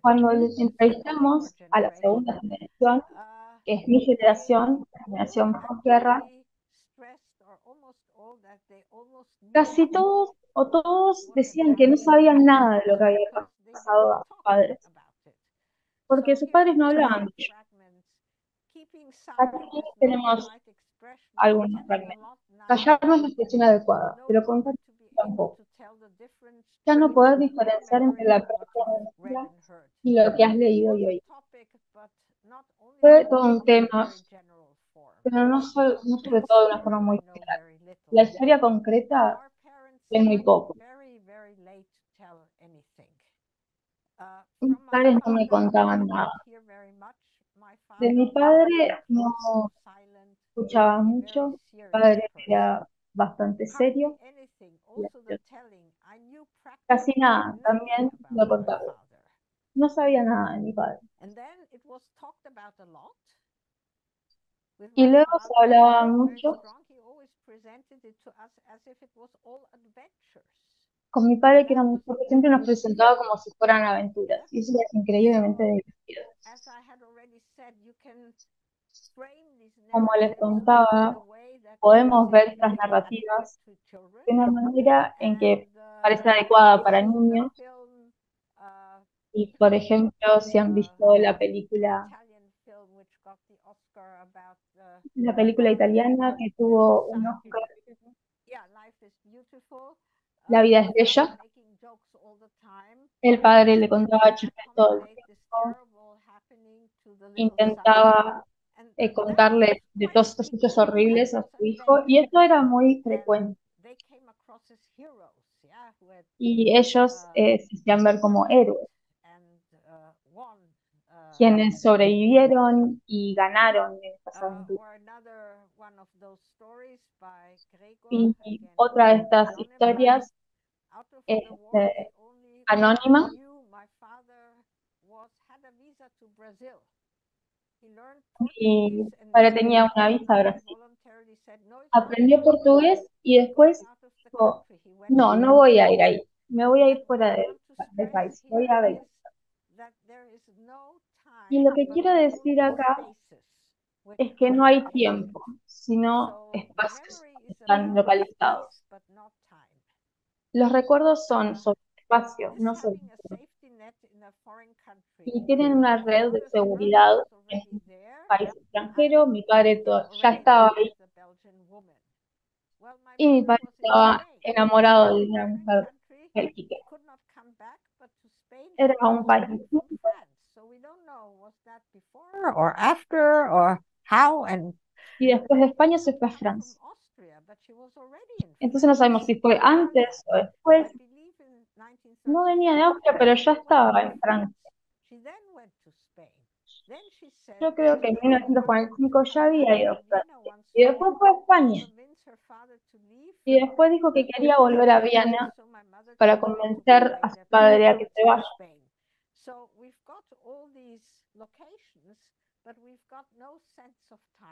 Cuando les entrevistamos a la segunda generación, que es mi generación, la generación posguerra, casi todos o todos decían que no sabían nada de lo que había pasado a sus padres, porque sus padres no hablaban de ello. Aquí tenemos algunos fragmentos. Callar no es la expresión adecuada, pero contar tampoco. Ya no poder diferenciar entre la pertenencia y lo que has leído y oído. Fue todo un tema, pero no sobre todo de una forma muy general. La historia concreta es muy poco. Mis padres no me contaban nada. De mi padre no escuchaba mucho. Mi padre era bastante serio. Casi nada, también lo contaba. No sabía nada de mi padre. Y luego se hablaba mucho con mi padre, que era muy fuerte, siempre nos presentaba como si fueran aventuras, y eso es increíblemente divertido. Como les contaba, podemos ver estas narrativas de una manera en que parece adecuada para niños, y por ejemplo, si han visto la película italiana que tuvo un Oscar, La vida es bella, el padre le contaba chistes todo el tiempo, intentaba contarle de todos estos hechos horribles a su hijo, y esto era muy frecuente. Y ellos se hacían ver como héroes, quienes sobrevivieron y ganaron en estas aventuras. Y otra de estas historias es anónima. Mi padre tenía una visa a Brasil. Aprendió portugués y después dijo, no voy a ir ahí, me voy a ir fuera del país, voy a ver. Y lo que quiero decir acá es que no hay tiempo, sino espacios que están localizados. Los recuerdos son sobre espacio, no sobre tiempo. Y tienen una red de seguridad en un país extranjero. Mi padre ya estaba ahí y mi padre estaba enamorado de una mujer bélgica. Era un país distinto. Y después de España se fue a Francia. Entonces no sabemos si fue antes o después. No venía de Austria, pero ya estaba en Francia. Yo creo que en 1945 ya había ido a Francia. Y después fue a España. Y después dijo que quería volver a Viena para convencer a su padre a que se vaya.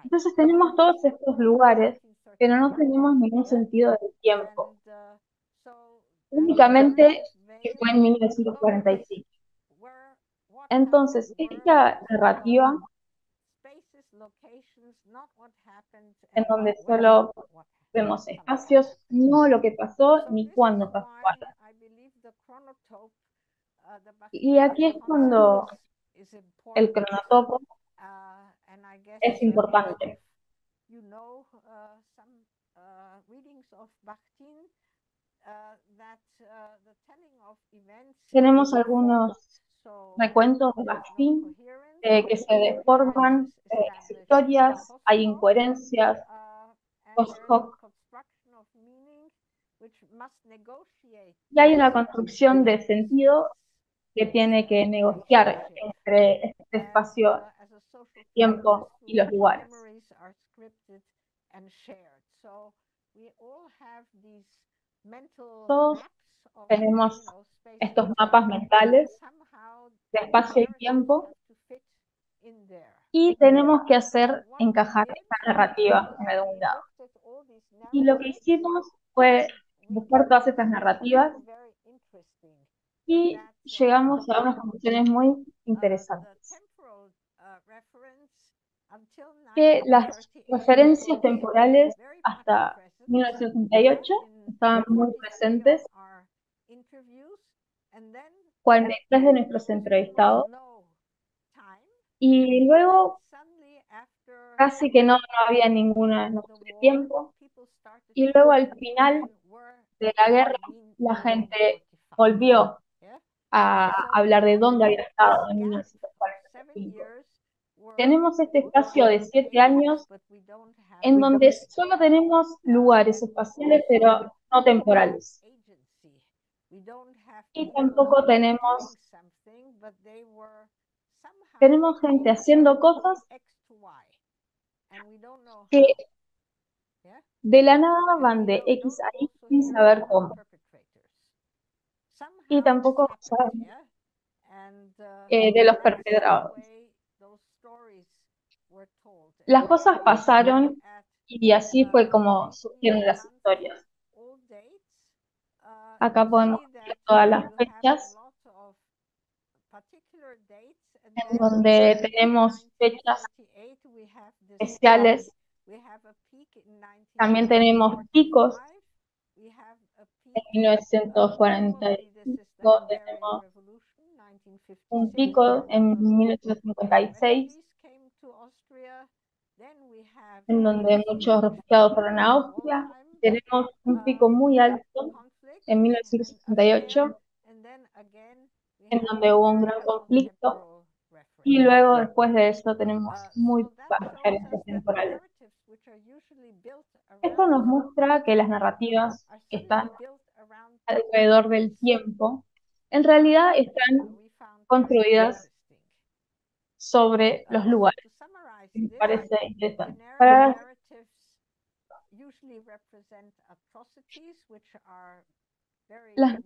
Entonces tenemos todos estos lugares, pero no tenemos ningún sentido del tiempo. Únicamente que fue en 1945. Entonces, esta narrativa, en donde solo vemos espacios, no lo que pasó ni cuándo pasó algo. Y aquí es cuando el cronotopo es importante. Tenemos algunos recuentos de Bakhtin que se deforman las historias, hay incoherencias, post hoc, y hay una construcción de sentido que tiene que negociar entre este espacio, el tiempo y los lugares. Todos tenemos estos mapas mentales de espacio y tiempo y tenemos que hacer encajar esta narrativa en algún lado. Y lo que hicimos fue buscar todas estas narrativas y llegamos a unas conclusiones muy interesantes. Que las referencias temporales hasta 1968 estaban muy presentes. 43 de nuestros entrevistados. Y luego casi que no había ninguna noción de tiempo. Y luego al final de la guerra, la gente volvió a hablar de dónde había estado en 1945. Tenemos este espacio de 7 años en donde solo tenemos lugares espaciales, pero no temporales. Y tampoco tenemos gente haciendo cosas que de la nada van de X a Y sin saber cómo. Y tampoco saben de los perpetradores. Las cosas pasaron y así fue como surgieron las historias. Acá podemos ver todas las fechas, en donde tenemos fechas especiales. También tenemos picos. En 1945 tenemos un pico en 1956, en donde muchos refugiados fueron a Austria. Tenemos un pico muy alto en 1968, en donde hubo un gran conflicto, y luego después de eso tenemos muy pocas referencias temporales. Esto nos muestra que las narrativas que están alrededor del tiempo en realidad están construidas sobre los lugares. Me parece interesante. Las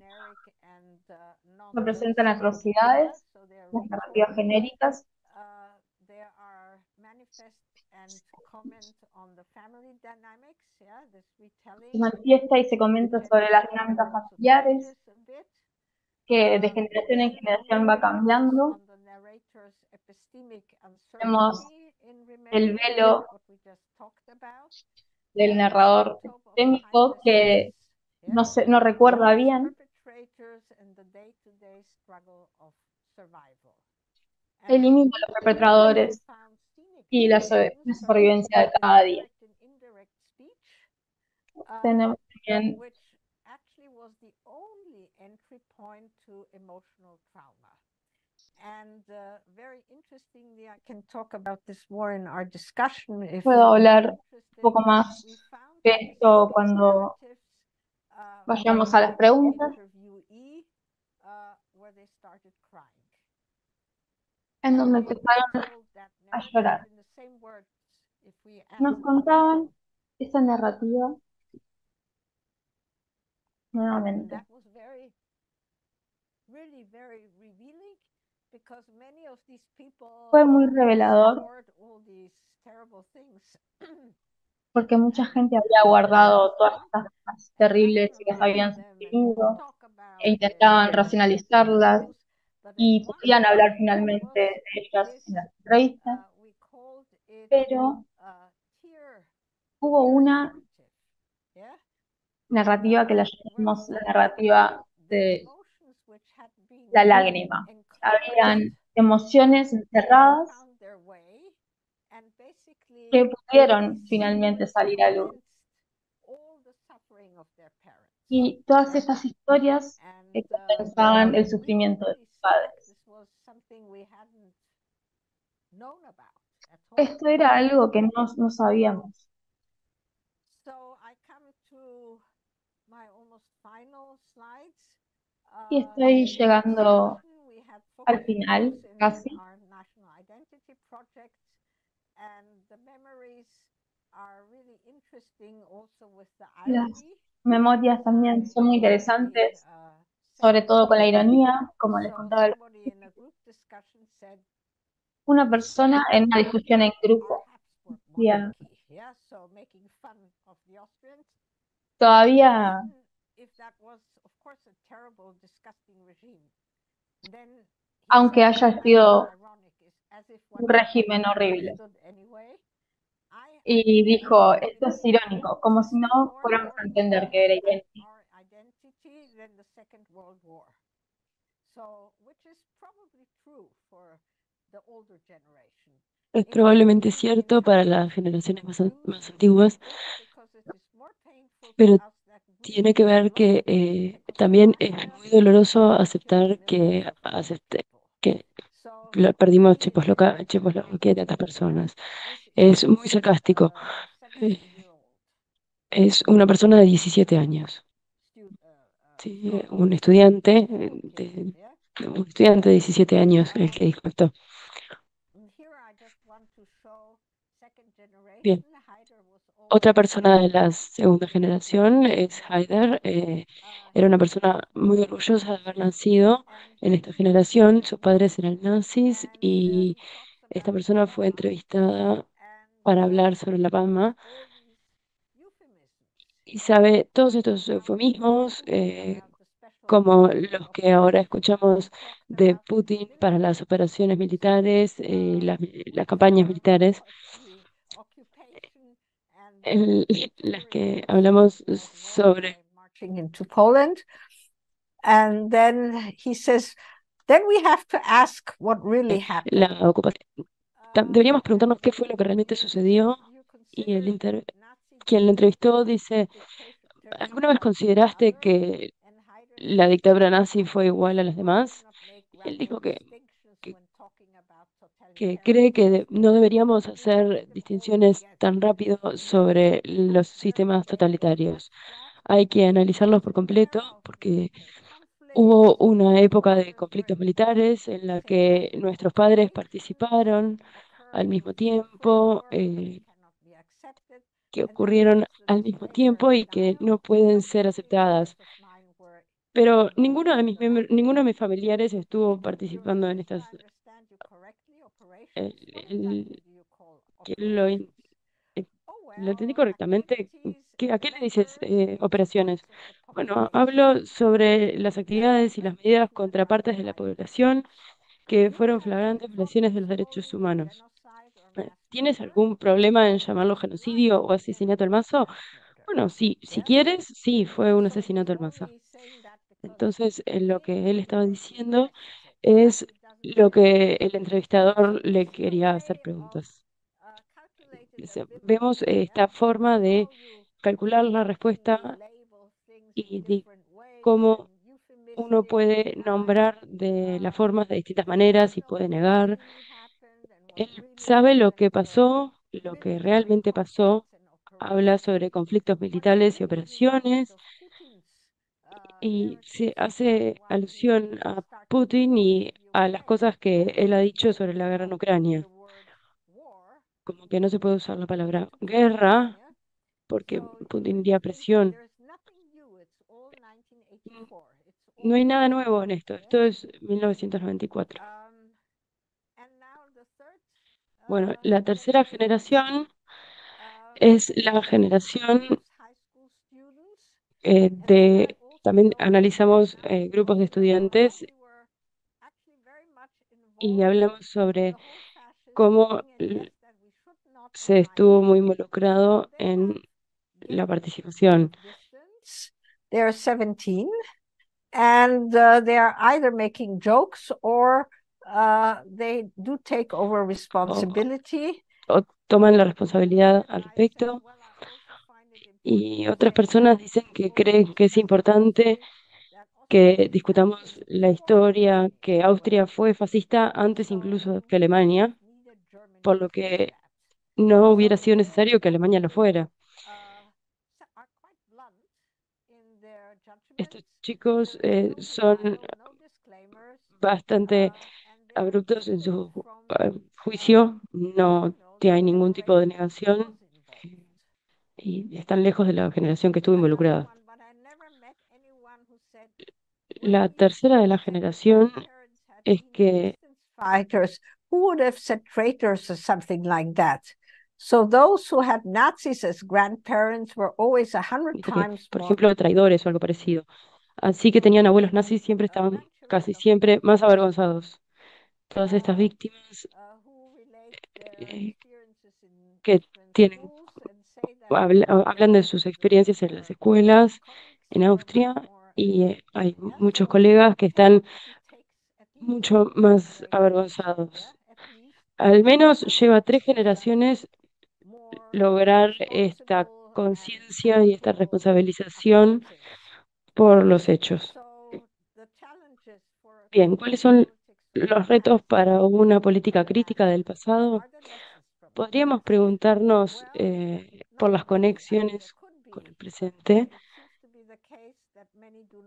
representan atrocidades, las narrativas genéricas. Se manifiesta y se comenta sobre las dinámicas familiares, que de generación en generación va cambiando. Tenemos el velo del narrador epistémico que no recuerda bien. Elimina a los perpetradores y la supervivencia de cada día. Tenemos también puedo hablar un poco más de esto cuando vayamos a las preguntas, en donde empezaron a llorar. Nos contaban esa narrativa nuevamente. Fue muy revelador porque mucha gente había guardado todas estas cosas terribles y las habían suprimido e intentaban racionalizarlas y podían hablar finalmente de ellas en las entrevistas, pero hubo una narrativa que la llamamos la narrativa de la lágrima. Habían emociones encerradas que pudieron finalmente salir a luz. Y todas estas historias condensaban el sufrimiento de sus padres. Esto era algo que no sabíamos. Y estoy llegando al final, casi. Las memorias también son muy interesantes, sobre todo con la ironía, como les contaba al principio. una persona en una discusión en grupo. Decía, todavía, aunque haya sido un régimen horrible. Y dijo, esto es irónico, como si no fuéramos a entender que era idéntico. Es probablemente cierto para las generaciones más antiguas, pero tiene que ver que también es muy doloroso aceptar que perdimos Checoslovaquia de otras personas. Es muy sarcástico. Eh, es una persona de 17 años. Sí, un estudiante de 17 años el que dijo esto. Bien. Otra persona de la segunda generación es Haider. Era una persona muy orgullosa de haber nacido en esta generación. Sus padres eran nazis y esta persona fue entrevistada para hablar sobre la Palma y sabe todos estos eufemismos, como los que ahora escuchamos de Putin para las operaciones militares, las campañas militares, en las que hablamos sobre into Poland. And then he says, then we have to ask what really happened. la ocupación. Deberíamos preguntarnos qué fue lo que realmente sucedió y quien lo entrevistó dice, ¿alguna vez consideraste que la dictadura nazi fue igual a las demás? Él dijo que, que cree que no deberíamos hacer distinciones tan rápido sobre los sistemas totalitarios. Hay que analizarlos por completo porque hubo una época de conflictos militares en la que nuestros padres participaron al mismo tiempo, que ocurrieron al mismo tiempo y que no pueden ser aceptadas. Pero ninguno de mis familiares estuvo participando en estas. el- el- que eh, lo entendí correctamente. ¿A qué le dices operaciones? Bueno, hablo sobre las actividades y las medidas contra partes de la población que fueron flagrantes violaciones de los derechos humanos. ¿Tienes algún problema en llamarlo genocidio o asesinato al mazo? Bueno, sí, si quieres, sí, fue un asesinato al mazo. Entonces, lo que él estaba diciendo es lo que el entrevistador le quería hacer preguntas. Vemos esta forma de calcular la respuesta y de cómo uno puede nombrar de las formas de distintas maneras y puede negar. Él sabe lo que pasó, lo que realmente pasó, habla sobre conflictos militares y operaciones y se hace alusión a Putin y a las cosas que él ha dicho sobre la guerra en Ucrania, como que no se puede usar la palabra guerra porque Putin iría a presión. No hay nada nuevo en esto es 1994. Bueno, la tercera generación es la generación también analizamos grupos de estudiantes y hablamos sobre cómo se estuvo muy involucrado en la participación. They are 17 and they are either making jokes or they do take over responsibility. O toman la responsabilidad al respecto. Y otras personas dicen que creen que es importante que discutamos la historia, que Austria fue fascista antes incluso que Alemania, por lo que no hubiera sido necesario que Alemania lo fuera. Estos chicos son bastante abruptos en su juicio, no hay ningún tipo de negación y están lejos de la generación que estuvo involucrada. La tercera de la generación es que who would have said traitors or something like that? So those who had Nazis as grandparents were always 100 Dice que, times por more. ejemplo, traidores o algo parecido. Así que tenían abuelos nazis, siempre estaban casi siempre más avergonzados. Todas estas víctimas Who relate their eh, experiences in que different tienen, schools and say that hablan de sus experiencias en las escuelas en Austria y hay muchos colegas que están mucho más avergonzados. Al menos lleva 3 generaciones lograr esta conciencia y esta responsabilización por los hechos. Bien, ¿cuáles son los retos para una política crítica del pasado? Podríamos preguntarnos por las conexiones con el presente.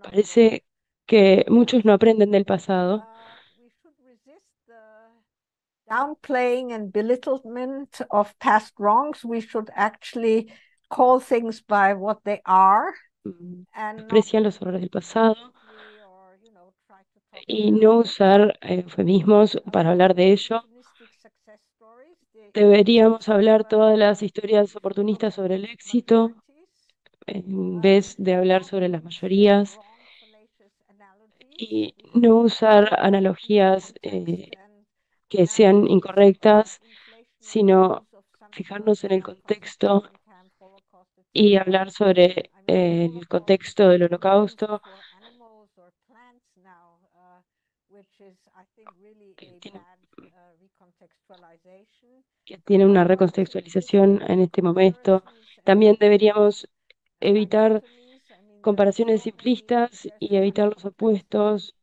Parece que muchos no aprenden del pasado. Downplaying and belittlement of past wrongs. We should actually call things by what they are and not Aprecian los errores del pasado quickly or, you know, try to talk y about no usar eufemismos para hablar de ello. opportunistic success stories. Deberíamos hablar todas las historias oportunistas sobre el éxito en vez de hablar sobre las mayorías y no usar analogías que sean incorrectas, sino fijarnos en el contexto y hablar sobre el contexto del Holocausto, que tiene una recontextualización en este momento. También deberíamos evitar comparaciones simplistas y evitar los opuestos.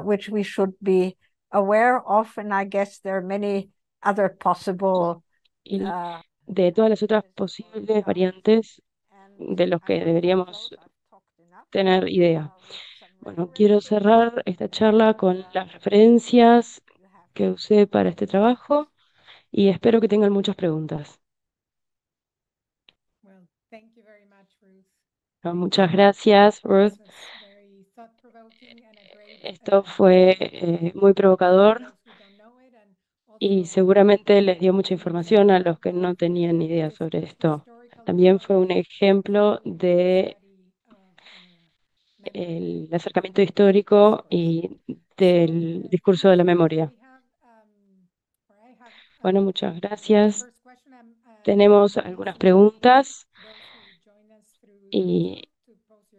Which we should be aware of, and I guess there are many other possible Y de todas las otras posibles variantes de los que deberíamos tener idea. Bueno, quiero cerrar esta charla con las referencias que usé para este trabajo y espero que tengan muchas preguntas. Muchas gracias, Ruth. Esto fue muy provocador y seguramente les dio mucha información a los que no tenían ni idea sobre esto. También fue un ejemplo de el acercamiento histórico y del discurso de la memoria. Bueno, muchas gracias. Tenemos algunas preguntas y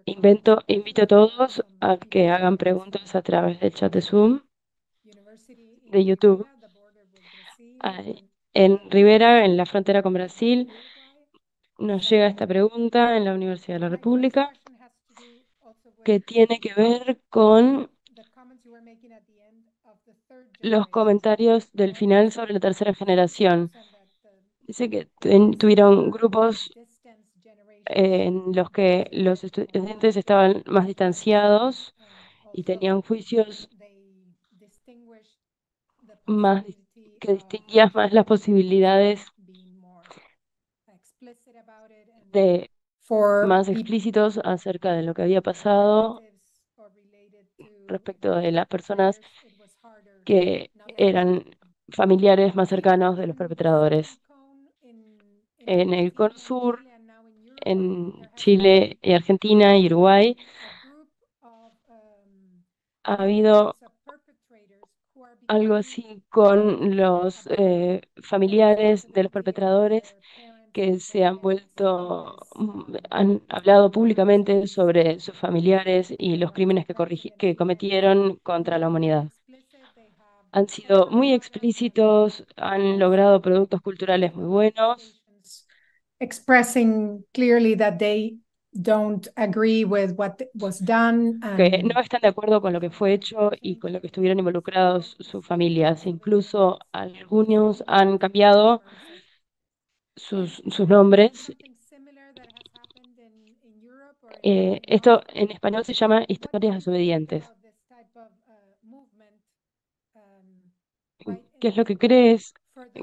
invito a todos a que hagan preguntas a través del chat de Zoom, de YouTube. En Rivera, en la frontera con Brasil, nos llega esta pregunta en la Universidad de la República que tiene que ver con los comentarios del final sobre la tercera generación. Dice que tuvieron grupos en los que los estudiantes estaban más distanciados y tenían juicios más que distinguían más las posibilidades de más explícitos acerca de lo que había pasado respecto de las personas que eran familiares más cercanos de los perpetradores. En el Cono Sur, en Chile y Argentina y Uruguay, ha habido algo así con los familiares de los perpetradores que se han han hablado públicamente sobre sus familiares y los crímenes que cometieron contra la humanidad. Han sido muy explícitos, han logrado productos culturales muy buenos. Expressing clearly that they don't agree with what was done Que no están de acuerdo con lo que fue hecho y con lo que estuvieron involucrados sus familias. Incluso algunos han cambiado sus nombres. Esto en español se llama historias desobedientes. ¿Qué es lo que crees?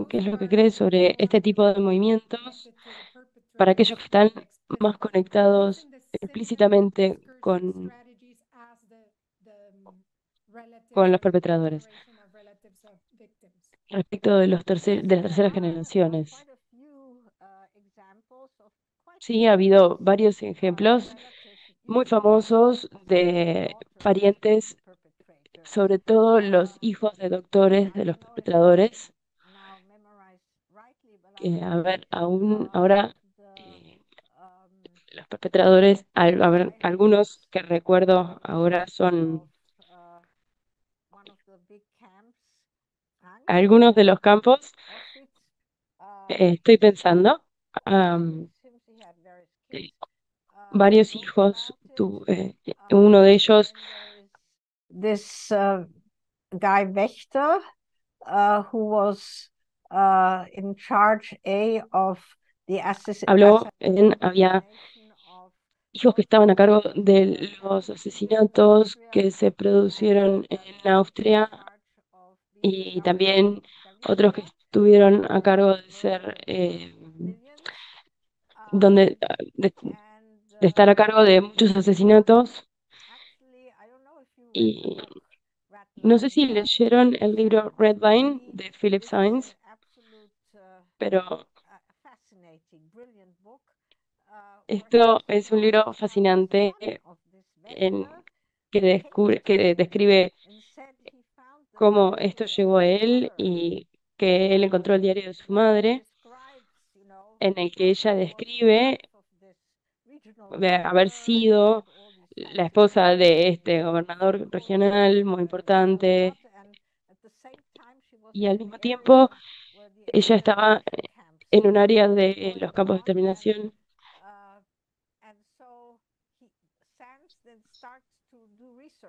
¿Qué es lo que crees sobre este tipo de movimientos para aquellos que están más conectados explícitamente con los perpetradores? respecto de de las terceras generaciones. Sí, ha habido varios ejemplos muy famosos de parientes, sobre todo los hijos de doctores de los perpetradores, que, a ver, aún ahora los perpetradores, a ver, algunos que recuerdo ahora son algunos de los campos, estoy pensando, am, eh, varios hijos, uno de ellos This guy Wächter, who was in charge of the habló, había hijos que estaban a cargo de los asesinatos que se produjeron en Austria y también otros que estuvieron a cargo de ser, donde, de estar a cargo de muchos asesinatos. Y no sé si leyeron el libro Red Vine de Philip Sainz, pero esto es un libro fascinante en que describe cómo esto llegó a él y que él encontró el diario de su madre, en el que ella describe de haber sido la esposa de este gobernador regional muy importante y al mismo tiempo ella estaba en un área de los campos de exterminación.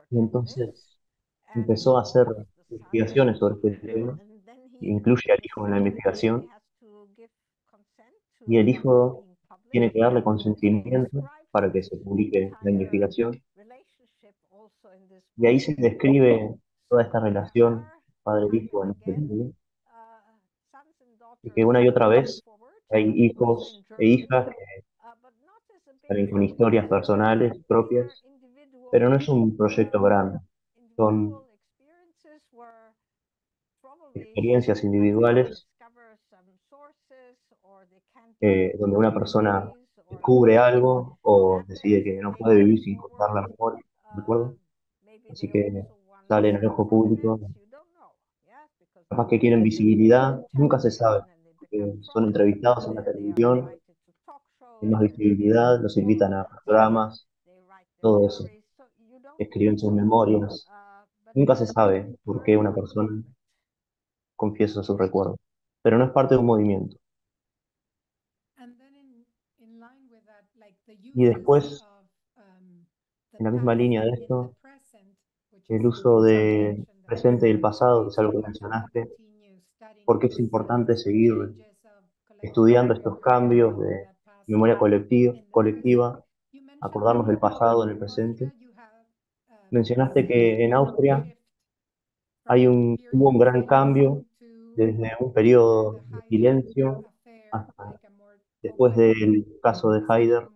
Y entonces empezó a hacer investigaciones sobre este tema, incluye al hijo en la investigación, y el hijo tiene que darle consentimiento para que se publique la investigación. Y ahí se describe toda esta relación padre-hijo en este libro, y que una y otra vez hay hijos e hijas que salen con historias personales propias, pero no es un proyecto grande, son experiencias individuales donde una persona descubre algo o decide que no puede vivir sin contar la memoria, ¿de acuerdo? Así que salen al ojo público, capaz que quieren visibilidad, nunca se sabe, porque son entrevistados en la televisión, hay más visibilidad, los invitan a programas, todo eso, escriben sus memorias, nunca se sabe por qué una persona confiesa sus recuerdos, pero no es parte de un movimiento. Y después, en la misma línea de esto, el uso de presente y el pasado, que es algo que mencionaste, porque es importante seguir estudiando estos cambios de memoria colectiva, acordarnos del pasado en el presente. Mencionaste que en Austria hubo un gran cambio desde un periodo de silencio hasta después del caso de Haider,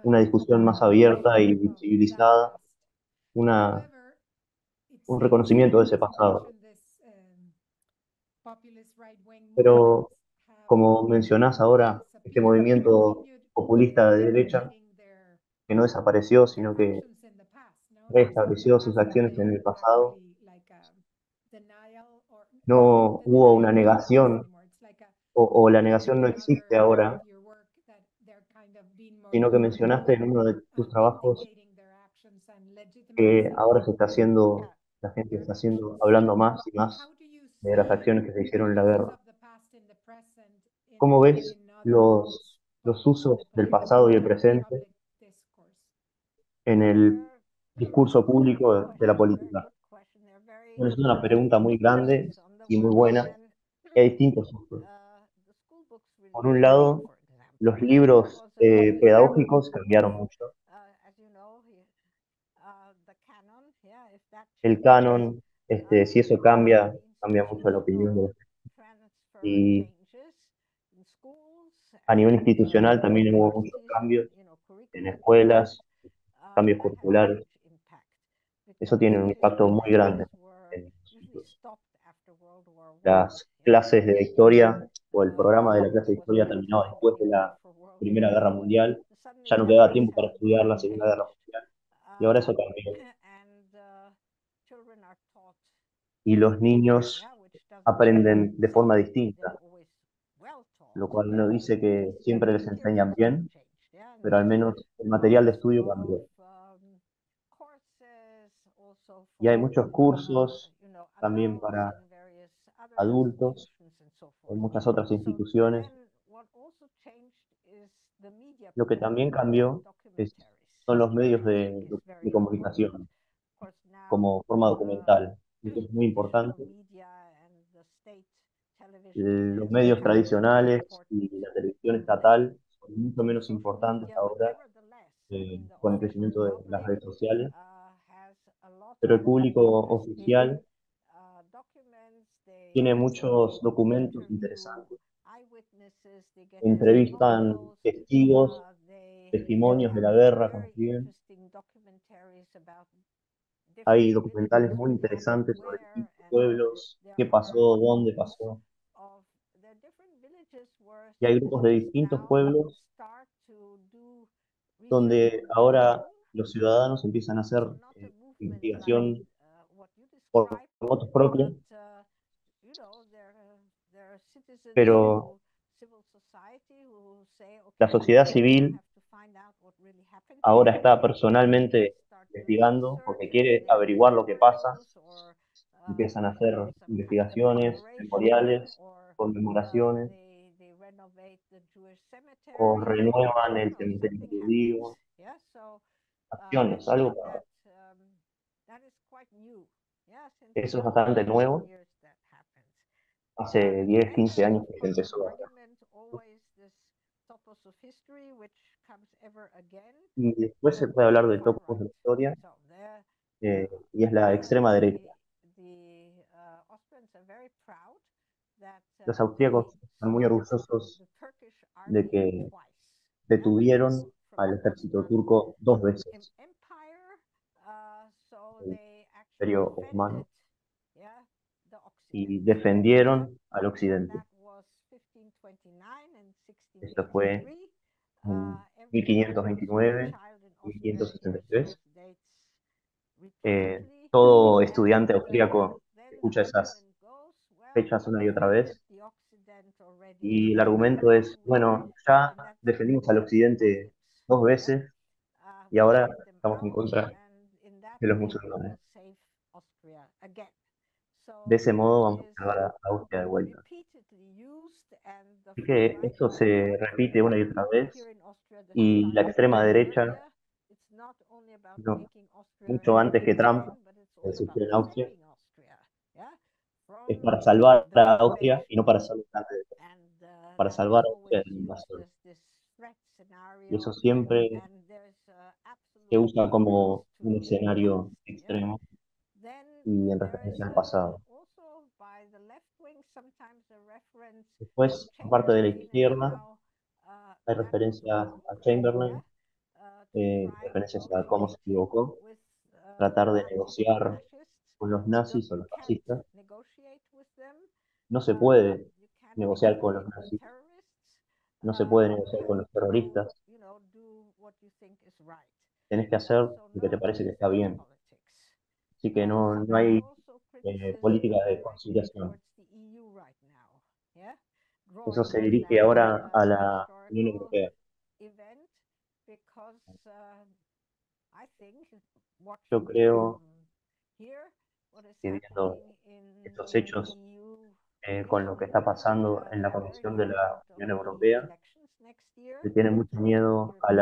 una discusión más abierta y visibilizada, una, un reconocimiento de ese pasado. Pero como mencionás ahora, este movimiento populista de derecha, que no desapareció, sino que restableció sus acciones en el pasado, no hubo una negación, o la negación no existe ahora, sino que mencionaste en uno de tus trabajos que ahora se está haciendo, la gente está haciendo, hablando más y más de las acciones que se hicieron en la guerra. ¿Cómo ves los usos del pasado y el presente en el discurso público de la política? Bueno, es una pregunta muy grande y muy buena, y hay distintos usos. Por un lado, los libros pedagógicos cambiaron mucho. El canon, si eso cambia, cambia mucho la opinión de la gente. Y a nivel institucional también hubo muchos cambios en escuelas, cambios curriculares. Eso tiene un impacto muy grande en los chicos. las clases de historia o el programa de la clase de historia terminaba después de la Primera Guerra Mundial, ya no quedaba tiempo para estudiar la Segunda Guerra Mundial, y ahora eso cambió. Y los niños aprenden de forma distinta, lo cual no dice que siempre les enseñan bien, pero al menos el material de estudio cambió. Y hay muchos cursos también para adultos en muchas otras instituciones. Lo que también cambió son los medios de comunicación como forma documental. Eso es muy importante. Los medios tradicionales y la televisión estatal son mucho menos importantes ahora con el crecimiento de las redes sociales, pero el público oficial tiene muchos documentos interesantes. Entrevistan testigos, testimonios de la guerra también. Hay documentales muy interesantes sobre distintos pueblos, qué pasó, dónde pasó. Y hay grupos de distintos pueblos donde ahora los ciudadanos empiezan a hacer investigación por motos propios, pero la sociedad civil ahora está personalmente investigando porque quiere averiguar lo que pasa. Empiezan a hacer investigaciones, memoriales, conmemoraciones, o renuevan el cementerio judío, acciones, algo para... Eso es bastante nuevo. Hace 10, 15 años que se empezó a hacer. Y después se puede hablar de topos de la historia, y es la extrema derecha. Los austríacos están muy orgullosos de que detuvieron al ejército turco 2 veces, el Imperio Otomano, y defendieron al occidente. Esto fue en 1529, 1563. Todo estudiante austríaco escucha esas fechas una y otra vez, y el argumento es, bueno, ya defendimos al occidente 2 veces y ahora estamos en contra de los musulmanes. De ese modo vamos a llevar a Austria de vuelta. Así que esto se repite una y otra vez, y la extrema derecha, no, mucho antes que Trump, surgió en Austria, es para salvar a Austria y no para salvar a para salvar a Austria de la invasión. Y eso siempre se usa como un escenario extremo y en referencia al pasado. Después, por parte de la izquierda, hay referencias a Chamberlain, referencias a cómo se equivocó, tratar de negociar con los nazis o los fascistas. No se puede negociar con los nazis, no se puede negociar con los terroristas. Tenés que hacer lo que te parece que está bien. Así que no hay política de conciliación. Eso se dirige ahora a la Unión Europea. Yo creo que viendo estos hechos, con lo que está pasando en la Comisión de la Unión Europea, se tiene mucho miedo a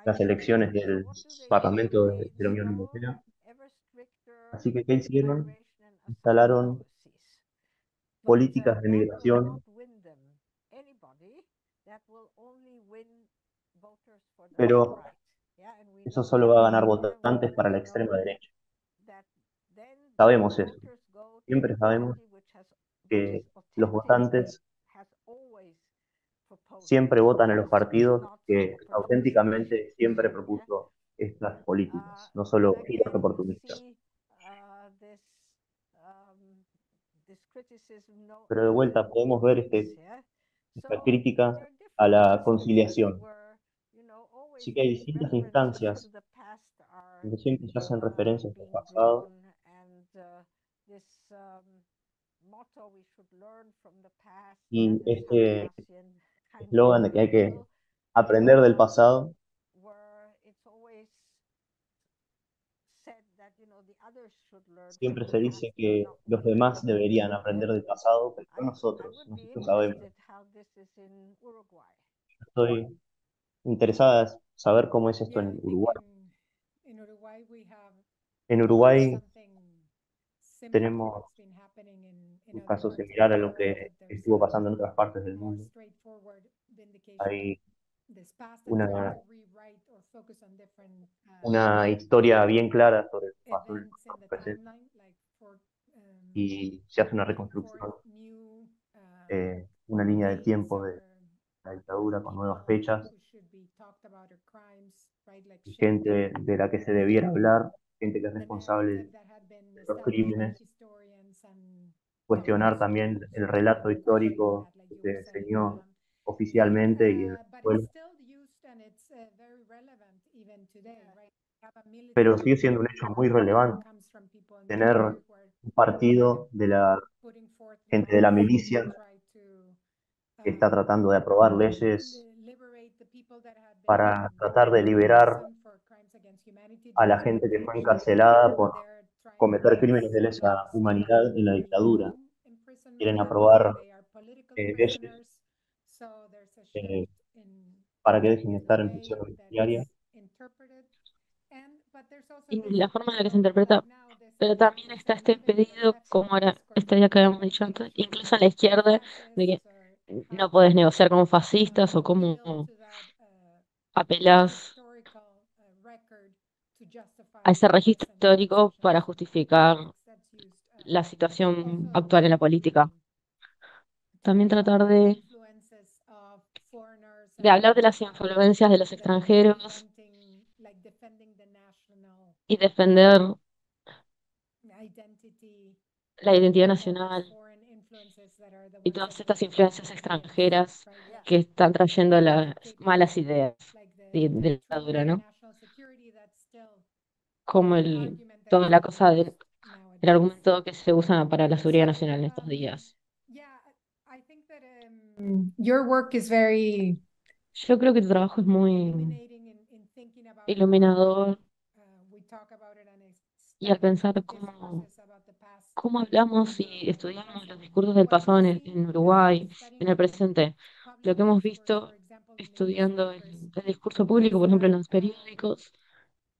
las elecciones del Parlamento de la Unión Europea. Así que, ¿qué hicieron? Instalaron políticas de migración, pero eso solo va a ganar votantes para la extrema derecha. Sabemos eso. Siempre sabemos que los votantes siempre votan a los partidos que auténticamente siempre propuso estas políticas, no solo giros oportunistas. Pero de vuelta podemos ver esta crítica a la conciliación. Sí que hay distintas instancias donde siempre se hacen referencias al pasado y este eslogan de que hay que aprender del pasado siempre se dice que los demás deberían aprender del pasado, pero no nosotros, nosotros sabemos. Estoy interesada en saber cómo es esto Yeah, en I think Uruguay. in Uruguay we have En Uruguay something similar to tenemos what's been happening in un other caso parts of similar the a lo world, que that there's estuvo a pasando en otras partes del more mundo. straightforward vindication of Hay this past and trying una, to rewrite or focus on different una historia bien clara sobre lo que pasó en el events in the presente timeline, like y se hace una putting forth reconstrucción, new una línea de dates tiempo de or la dictadura con nuevas people fechas who should be talked about or crimes, right? Like y shifting gente de la que se debiera hablar, gente que es the responsable narrative that had been de los established by crímenes, historians and cuestionar también el relato questioning histórico that, like que you se were saying. enseñó oficialmente y en la But escuela, it's still used and it's very relevant even today, right? We have a pero military sigue siendo un hecho muy that relevante comes from people in the tener military who are un partido de la putting forth gente de la laws milicia to try to que está tratando de aprobar leyes liberate the people that had para been tratar de in liberar prison for crimes against humanity a la during the gente que fue dictatorship. encarcelada por They're trying to cometer pass crímenes de lesa laws to humanidad en la dictadura. resume imprisonment Quieren camps, so aprobar they are political leyes prisoners. So there's a eh, shift para que dejen de in the estar en way prisión that it's domiciliaria. interpreted. But there's also Y this, la forma en la que se right interpreta, now, this pero también está este dynamic in the pedido, como leftist era discourse esta idea que habíamos that dicho antes, thinks incluso en la izquierda, de que fascists or how no podés negociar con to fascistas o appeal cómo to that apelás historical record to justify a ese registro present histórico para decisions. justificar That's used la situación also actual en la política. to También talk about tratar the influences of foreigners de hablar de las influencias de los extranjeros defending the national y defender identity la identidad of all these nacional foreign influences that are the y ones that todas bring estas influencias chaos, extranjeras right? Like que están trayendo las malas dictatorship, ideas like de la the dictadura, threat of ¿no? national security. That's still Como an argument that toda is la being cosa used el nowadays. argumento que se usa para la seguridad So, nacional en estos días. yeah, I think that your work is very Yo creo que tu trabajo es muy illuminating in thinking about how iluminador we talk about it and y al establish pensar discourses about the past cómo in hablamos the y estudiamos los present. discursos del What pasado we've seen en Uruguay, studying en el presente. Lo public que hemos discourse, visto for example, in the estudiando newspapers, el discurso is público, por ejemplo, en that los periódicos,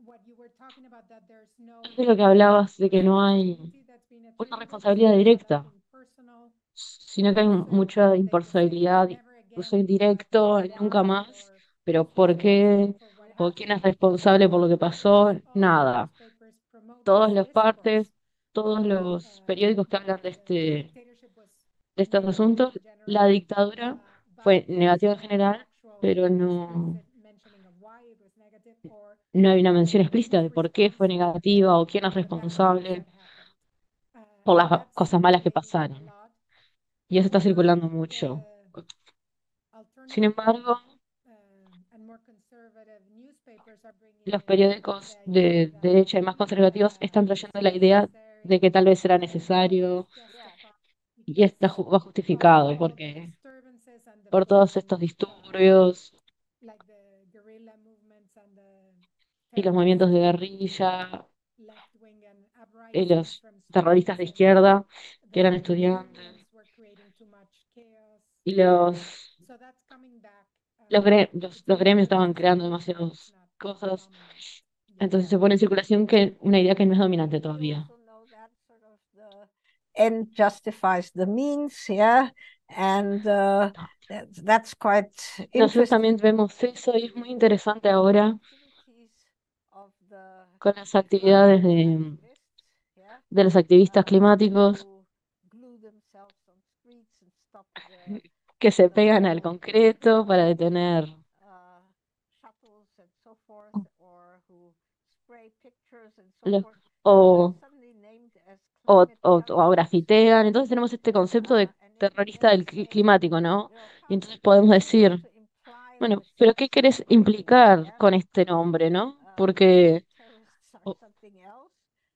what you were talking about, that there's no es de lo que hablabas de que no hay responsibility that's being una attributed, responsabilidad so there's a lot of directa, impersonal sino que hay things, mucha they could say imparcialidad, never incluso again, indirecto, nunca why, más, or pero who's ¿por qué? responsible for what ¿O quién es happened. responsable por lo que pasó? Almost all of the Nada. newspapers promote Todas this las discourse partes, todos los periódicos que hablan that the dictatorship was de estos negative asuntos, in la general, dictadura but fue there's negativa en no general, actual pero explicit mentioning of why it was negative or no hay una mención explícita who's de por qué fue responsible negativa o quién es for the bad things responsable that happened. por And las that's cosas malas que circulating a pasaron. lot. Y eso está However, circulando mucho. the Sin alternative embargo, and more conservative newspapers are bringing los in periódicos the idea de that derecha y más conservativos están it's trayendo la idea necessary, de que tal vez era that necesario it's justified y because va of justificado all the porque disturbances and the por todos estos disturbios like the guerrilla movements and the y los terrorist movimientos de guerrilla left wing and y uprisings los from terroristas students de saying izquierda that que eran the estudiantes unions were creating too much chaos. y So that's coming back. los It's gremios important estaban to see creando it, but it's demasiadas not cosas. dominant yet. Entonces se pone en circulación que una idea que no es dominante todavía. End justifies the means, yeah, and that's quite Nosotros interesting. también vemos eso y es muy interesante ahora con las actividades de los activistas climáticos que se pegan al concreto para detener o o grafitean. Entonces tenemos este concepto de terrorista del climático, ¿no? Y entonces podemos decir, bueno, pero ¿qué querés implicar con este nombre, no? Porque o-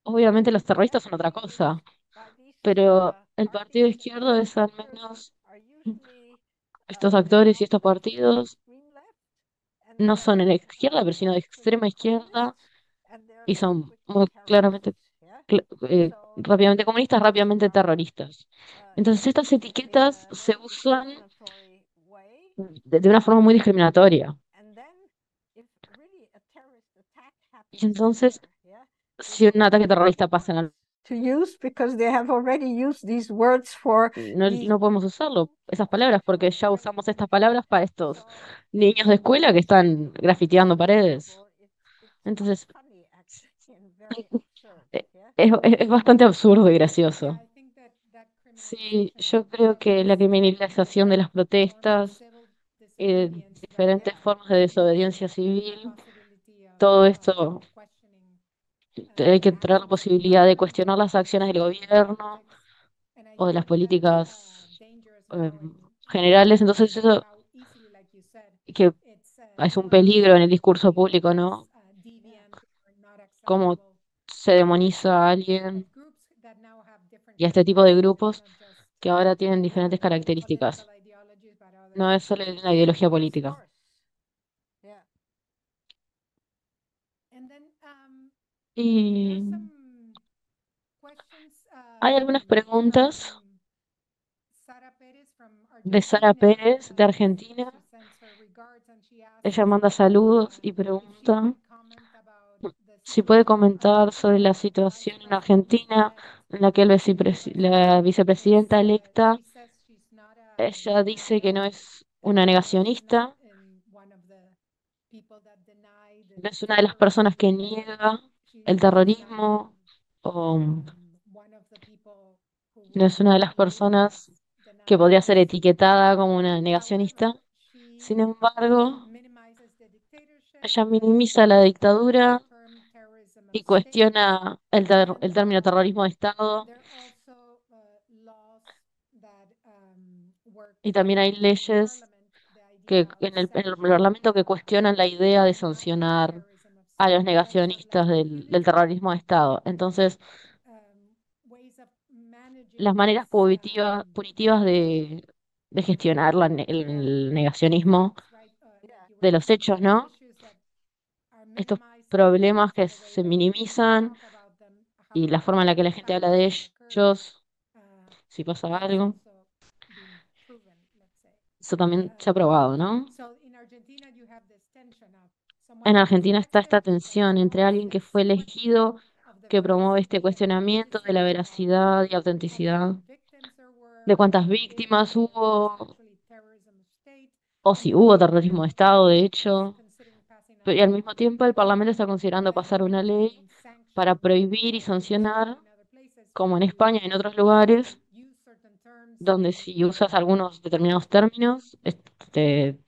obviamente los terroristas son otra cosa, pero el partido izquierdo es al menos estos actores y estos partidos no son en izquierda, pero sino de extrema izquierda y son muy claramente, rápidamente comunistas, rápidamente terroristas. Entonces estas etiquetas se usan de una forma muy discriminatoria. Y entonces, si un ataque terrorista pasa en to use because they have already used these words for no, these. no podemos usarlo, esas palabras, porque ya usamos estas palabras para estos niños de escuela que están grafiteando paredes. Entonces, eh, es bastante absurdo y gracioso. Sí, yo creo que la criminalización de las protestas, diferentes formas de desobediencia civil, todo esto, hay que traer la posibilidad de cuestionar las acciones del gobierno o de las políticas generales. Entonces eso que es un peligro en el discurso público, ¿no? Cómo se demoniza a alguien y a este tipo de grupos que ahora tienen diferentes características. No es solo una ideología política. Y hay algunas preguntas de Sara Pérez, de Argentina. Ella manda saludos y pregunta si puede comentar sobre la situación en Argentina en la que la vicepresidenta electa, ella dice que no es una negacionista, no es una de las personas que niega el terrorismo o no es una de las personas que podría ser etiquetada como una negacionista. Sin embargo, ella minimiza la dictadura y cuestiona el término terrorismo de Estado. Y también hay leyes que en el Parlamento que cuestionan la idea de sancionar a los negacionistas del terrorismo de Estado. Entonces, las maneras punitivas de gestionar el negacionismo de los hechos, ¿no? Estos problemas que se minimizan y la forma en la que la gente habla de ellos, si pasa algo, eso también se ha probado, ¿no? En Argentina está esta tensión entre alguien que fue elegido, que promueve este cuestionamiento de la veracidad y autenticidad, de cuántas víctimas hubo, o si hubo terrorismo de Estado, de hecho, y al mismo tiempo el Parlamento está considerando pasar una ley para prohibir y sancionar, como en España y en otros lugares, donde si usas algunos determinados términos, te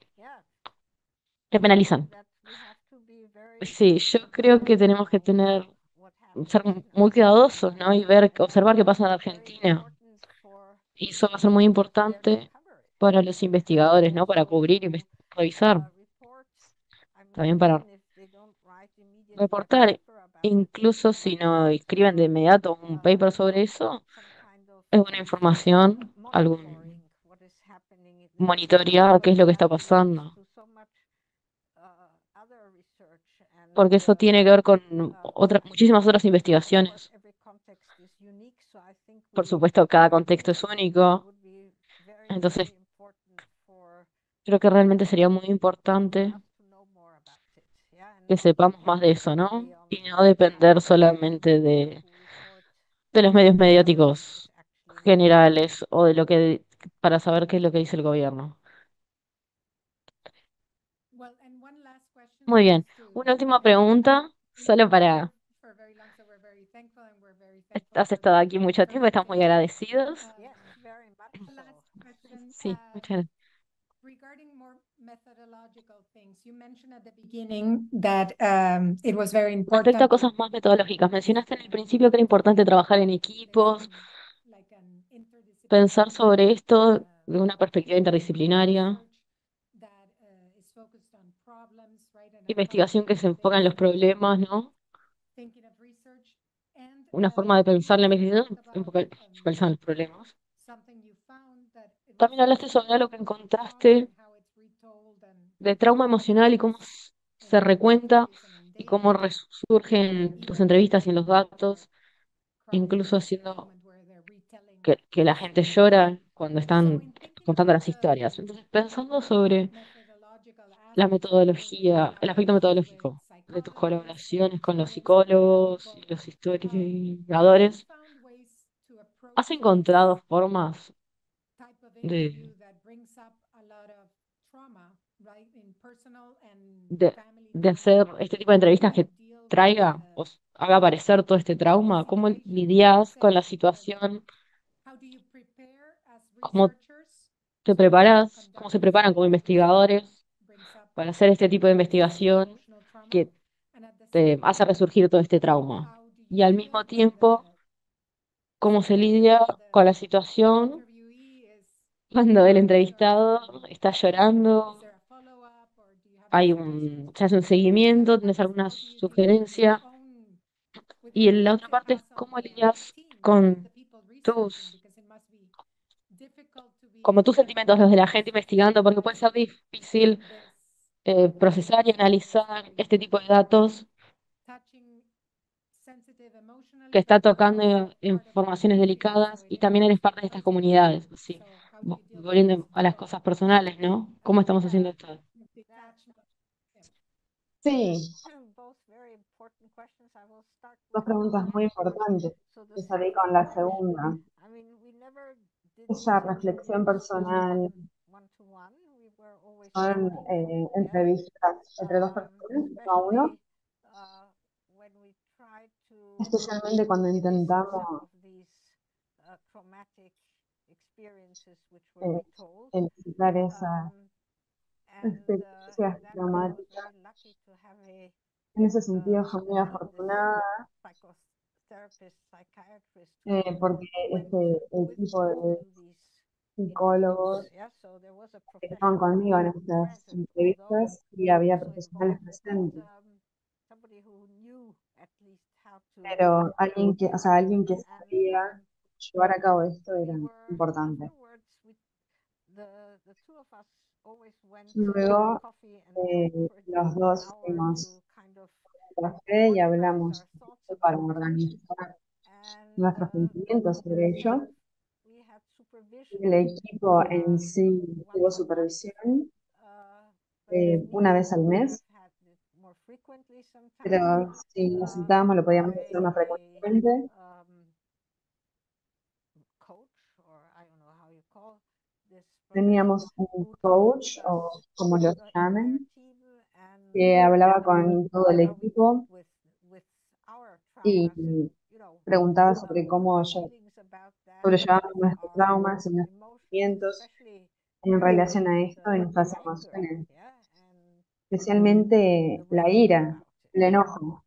penalizan. Sí, yo creo que tenemos que ser muy cuidadosos, ¿no? Y observar qué pasa en Argentina. Y eso va a ser muy importante para los investigadores, ¿no? Para cubrir y revisar. También para reportar. Incluso si no escriben de inmediato un paper sobre eso, es una información, algún monitorear qué es lo que está pasando. Porque eso tiene que ver con muchísimas otras investigaciones. Por supuesto, cada contexto es único. Entonces, creo que realmente sería muy importante que sepamos más de eso, ¿no? Y no depender solamente de los medios mediáticos generales o de para saber qué es lo que dice el gobierno. Muy bien. Una última pregunta, solo para... Has estado aquí mucho tiempo, estamos muy agradecidos. Sí, muchas gracias. beginning that it was very Respecto a important cosas más metodológicas, mencionaste en el principio que era importante trabajar en equipos, pensar sobre esto de una perspectiva interdisciplinaria, investigación que se enfoca en los problemas, ¿no? Una forma de pensar la investigación focalizada en los problemas. También hablaste sobre algo que encontraste de trauma emocional y cómo se recuenta y cómo resurge en tus entrevistas y en los datos, incluso haciendo que la gente llora cuando están contando las historias. Entonces, pensando sobre la metodología, el aspecto metodológico de tus colaboraciones con los psicólogos y los historiadores, ¿has encontrado formas de, de, de hacer este tipo de entrevistas que traiga o haga aparecer todo este trauma? ¿Cómo lidias con la situación? ¿Cómo te preparas? ¿Cómo se preparan como investigadores para hacer este tipo de investigación que te hace resurgir todo este trauma? Y al mismo tiempo, ¿cómo se lidia con la situación cuando el entrevistado está llorando? Se hace un seguimiento, ¿tienes alguna sugerencia? Y en la otra parte es cómo lidias con tus, como tus sentimientos, los de la gente investigando, porque puede ser difícil procesar y analizar este tipo de datos que está tocando informaciones delicadas y también eres parte de estas comunidades, así, volviendo a las cosas personales, ¿no? ¿Cómo estamos haciendo esto? Sí, dos preguntas muy importantes. Empezaré con la segunda. Esa reflexión personal son entrevistas entre dos personas, uno a uno, especialmente cuando intentamos elicitar esas experiencias traumáticas. En ese sentido fue muy afortunada porque este equipo de psicólogos que estaban conmigo en estas entrevistas y había profesionales presentes. Pero alguien que sabía llevar a cabo esto era importante. Luego, los dos fuimos a café y hablamos para organizar nuestros sentimientos sobre ello. El equipo en sí tuvo supervisión una vez al mes, pero si necesitábamos lo podíamos hacer más frecuentemente. Teníamos un coach, o como lo llamen, que hablaba con todo el equipo y preguntaba sobre cómo sobrellevábamos nuestros traumas y nuestros sentimientos en relación a esto y nuestras emociones, especialmente la ira, el enojo.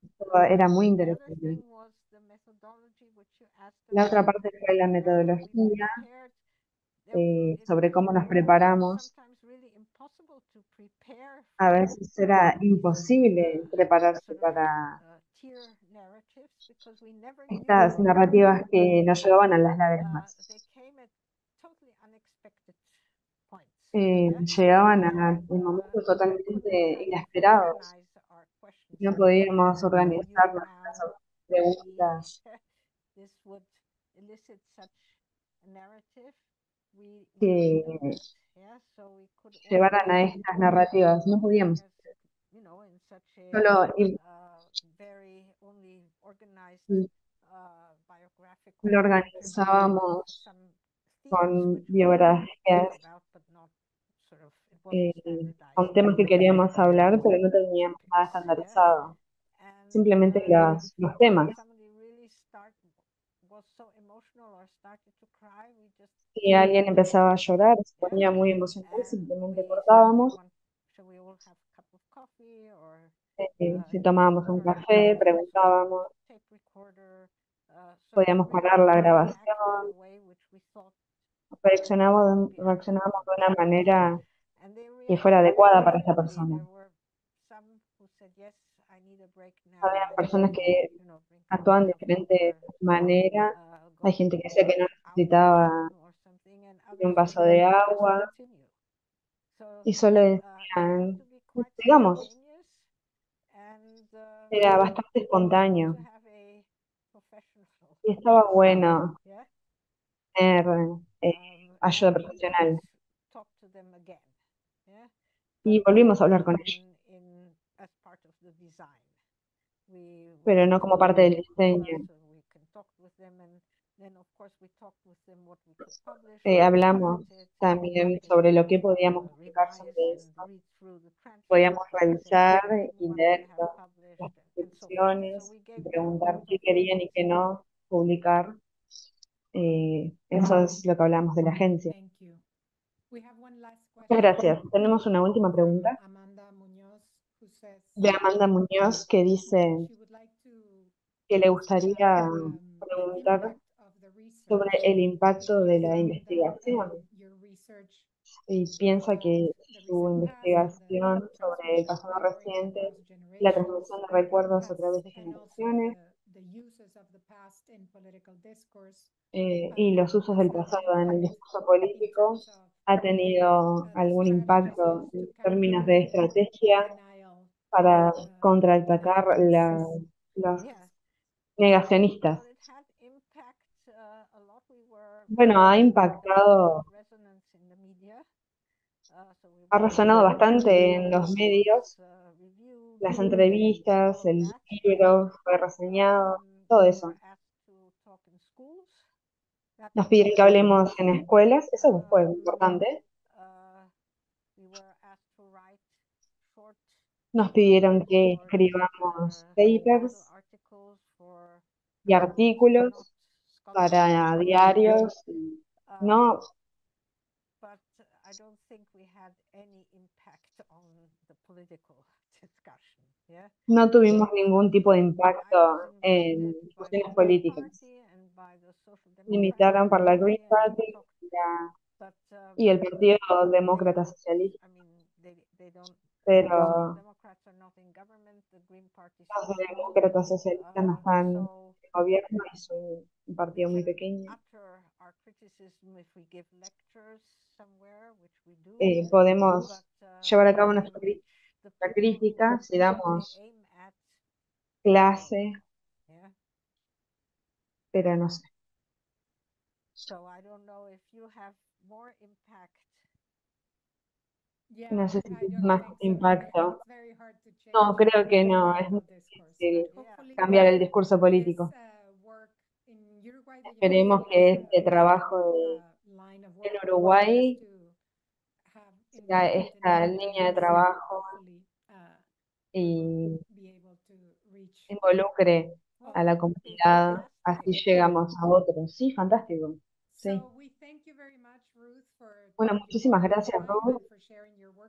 Esto era muy interesante. La otra parte fue la metodología, sobre cómo nos preparamos. A veces era imposible prepararse para estas narrativas que nos llevaban a las lágrimas. Llegaban en momentos totalmente inesperados. No podíamos organizar nuestras preguntas que llevaran a estas narrativas. No podíamos. Solo lo organizábamos con biografías, con temas que queríamos hablar, pero no teníamos nada estandarizado. Simplemente los temas. Si alguien empezaba a llorar, se ponía muy emocional, simplemente cortábamos. Si tomábamos un café, preguntábamos, podíamos parar la grabación, reaccionábamos de una manera que fuera adecuada para esta persona. Había personas que actuaban de diferente manera. Hay gente que decía que no necesitaba ni un vaso de agua y solo decían, digamos, era bastante espontáneo y estaba bueno tener eh, ayuda profesional. Y volvimos a hablar con ellos, pero no como parte del diseño. Hablamos también sobre lo que podíamos publicar sobre esto. Podíamos revisar y leer las descripciones, y preguntar qué querían y qué no publicar. Eso es lo que hablamos de la agencia. Thank you. We have one last Muchas question gracias. Tenemos una última pregunta from Amanda Muñoz, who says de Amanda Muñoz que dice she would like to que le ask gustaría about the preguntar impact of the sobre research. el impacto de la Found that investigación your research y piensa que the su recent past and the investigación sobre el transmission of pasado memory reciente across y la generations transmisión de recuerdos a través de and also generaciones the uses of the past in political discourse y los usos del has had pasado en el impact discurso in político terms of ha tenido the algún strategies impacto used en to términos counter de estrategia denial para denial contraatacar lists. los negacionistas. Bueno, ha resonado bastante en los medios, las entrevistas, el libro fue reseñado, todo eso. Nos pidieron que hablemos en escuelas, eso fue importante. Nos pidieron que escribamos papers y artículos para diarios, no, no tuvimos ningún tipo de impacto en discusiones políticas. Limitaron por la Green Party y el Partido Demócrata Socialista, pero los demócratas socialistas no están en el gobierno, es un partido muy pequeño. Podemos llevar a cabo nuestra crítica si damos clase, pero no sé. No sé si tienes más impacto. No, creo que no, es muy difícil cambiar el discurso político. Esperemos que este trabajo en Uruguay, esta línea de trabajo y involucre a la comunidad, así llegamos a otros. Sí, fantástico. Sí. Bueno, muchísimas gracias, Ruth,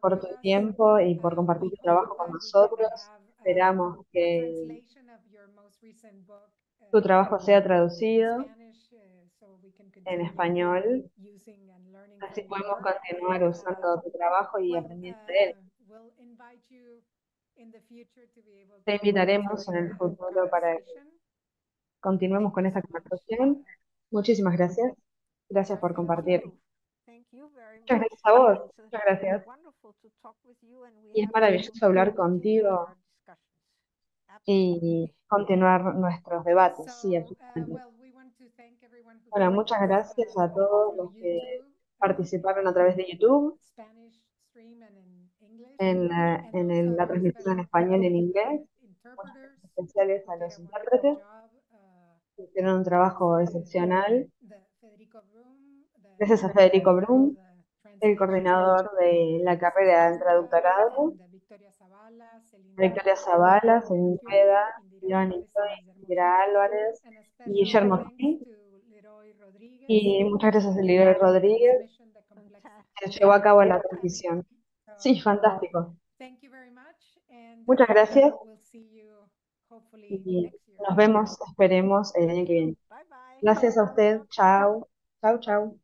por tu tiempo y por compartir tu trabajo con nosotros. Esperamos que tu trabajo sea traducido en español, así podemos continuar usando tu trabajo y aprendiendo de él. Te invitaremos en el futuro para que continuemos con esta conversación. Muchísimas gracias. Gracias por compartir. Muchas gracias a vos. Muchas gracias. Y es maravilloso hablar contigo y continuar nuestros debates. Sí, absolutamente. Bueno, muchas gracias a todos los que participaron a través de YouTube, en la transmisión en español y en inglés. Muchas gracias especiales a los intérpretes, que hicieron un trabajo excepcional. Gracias a Federico Brum, el coordinador de la carrera en traductorado, Victoria Zavala, Celine Rueda, Iván Itoy, Indira Álvarez y Guillermo Gil. Y muchas gracias al líder Rodríguez que llevó a cabo la transmisión. Sí, fantástico. Muchas gracias y nos vemos, esperemos el año que viene. Bye bye. Gracias a usted. Chao. Chao, chao.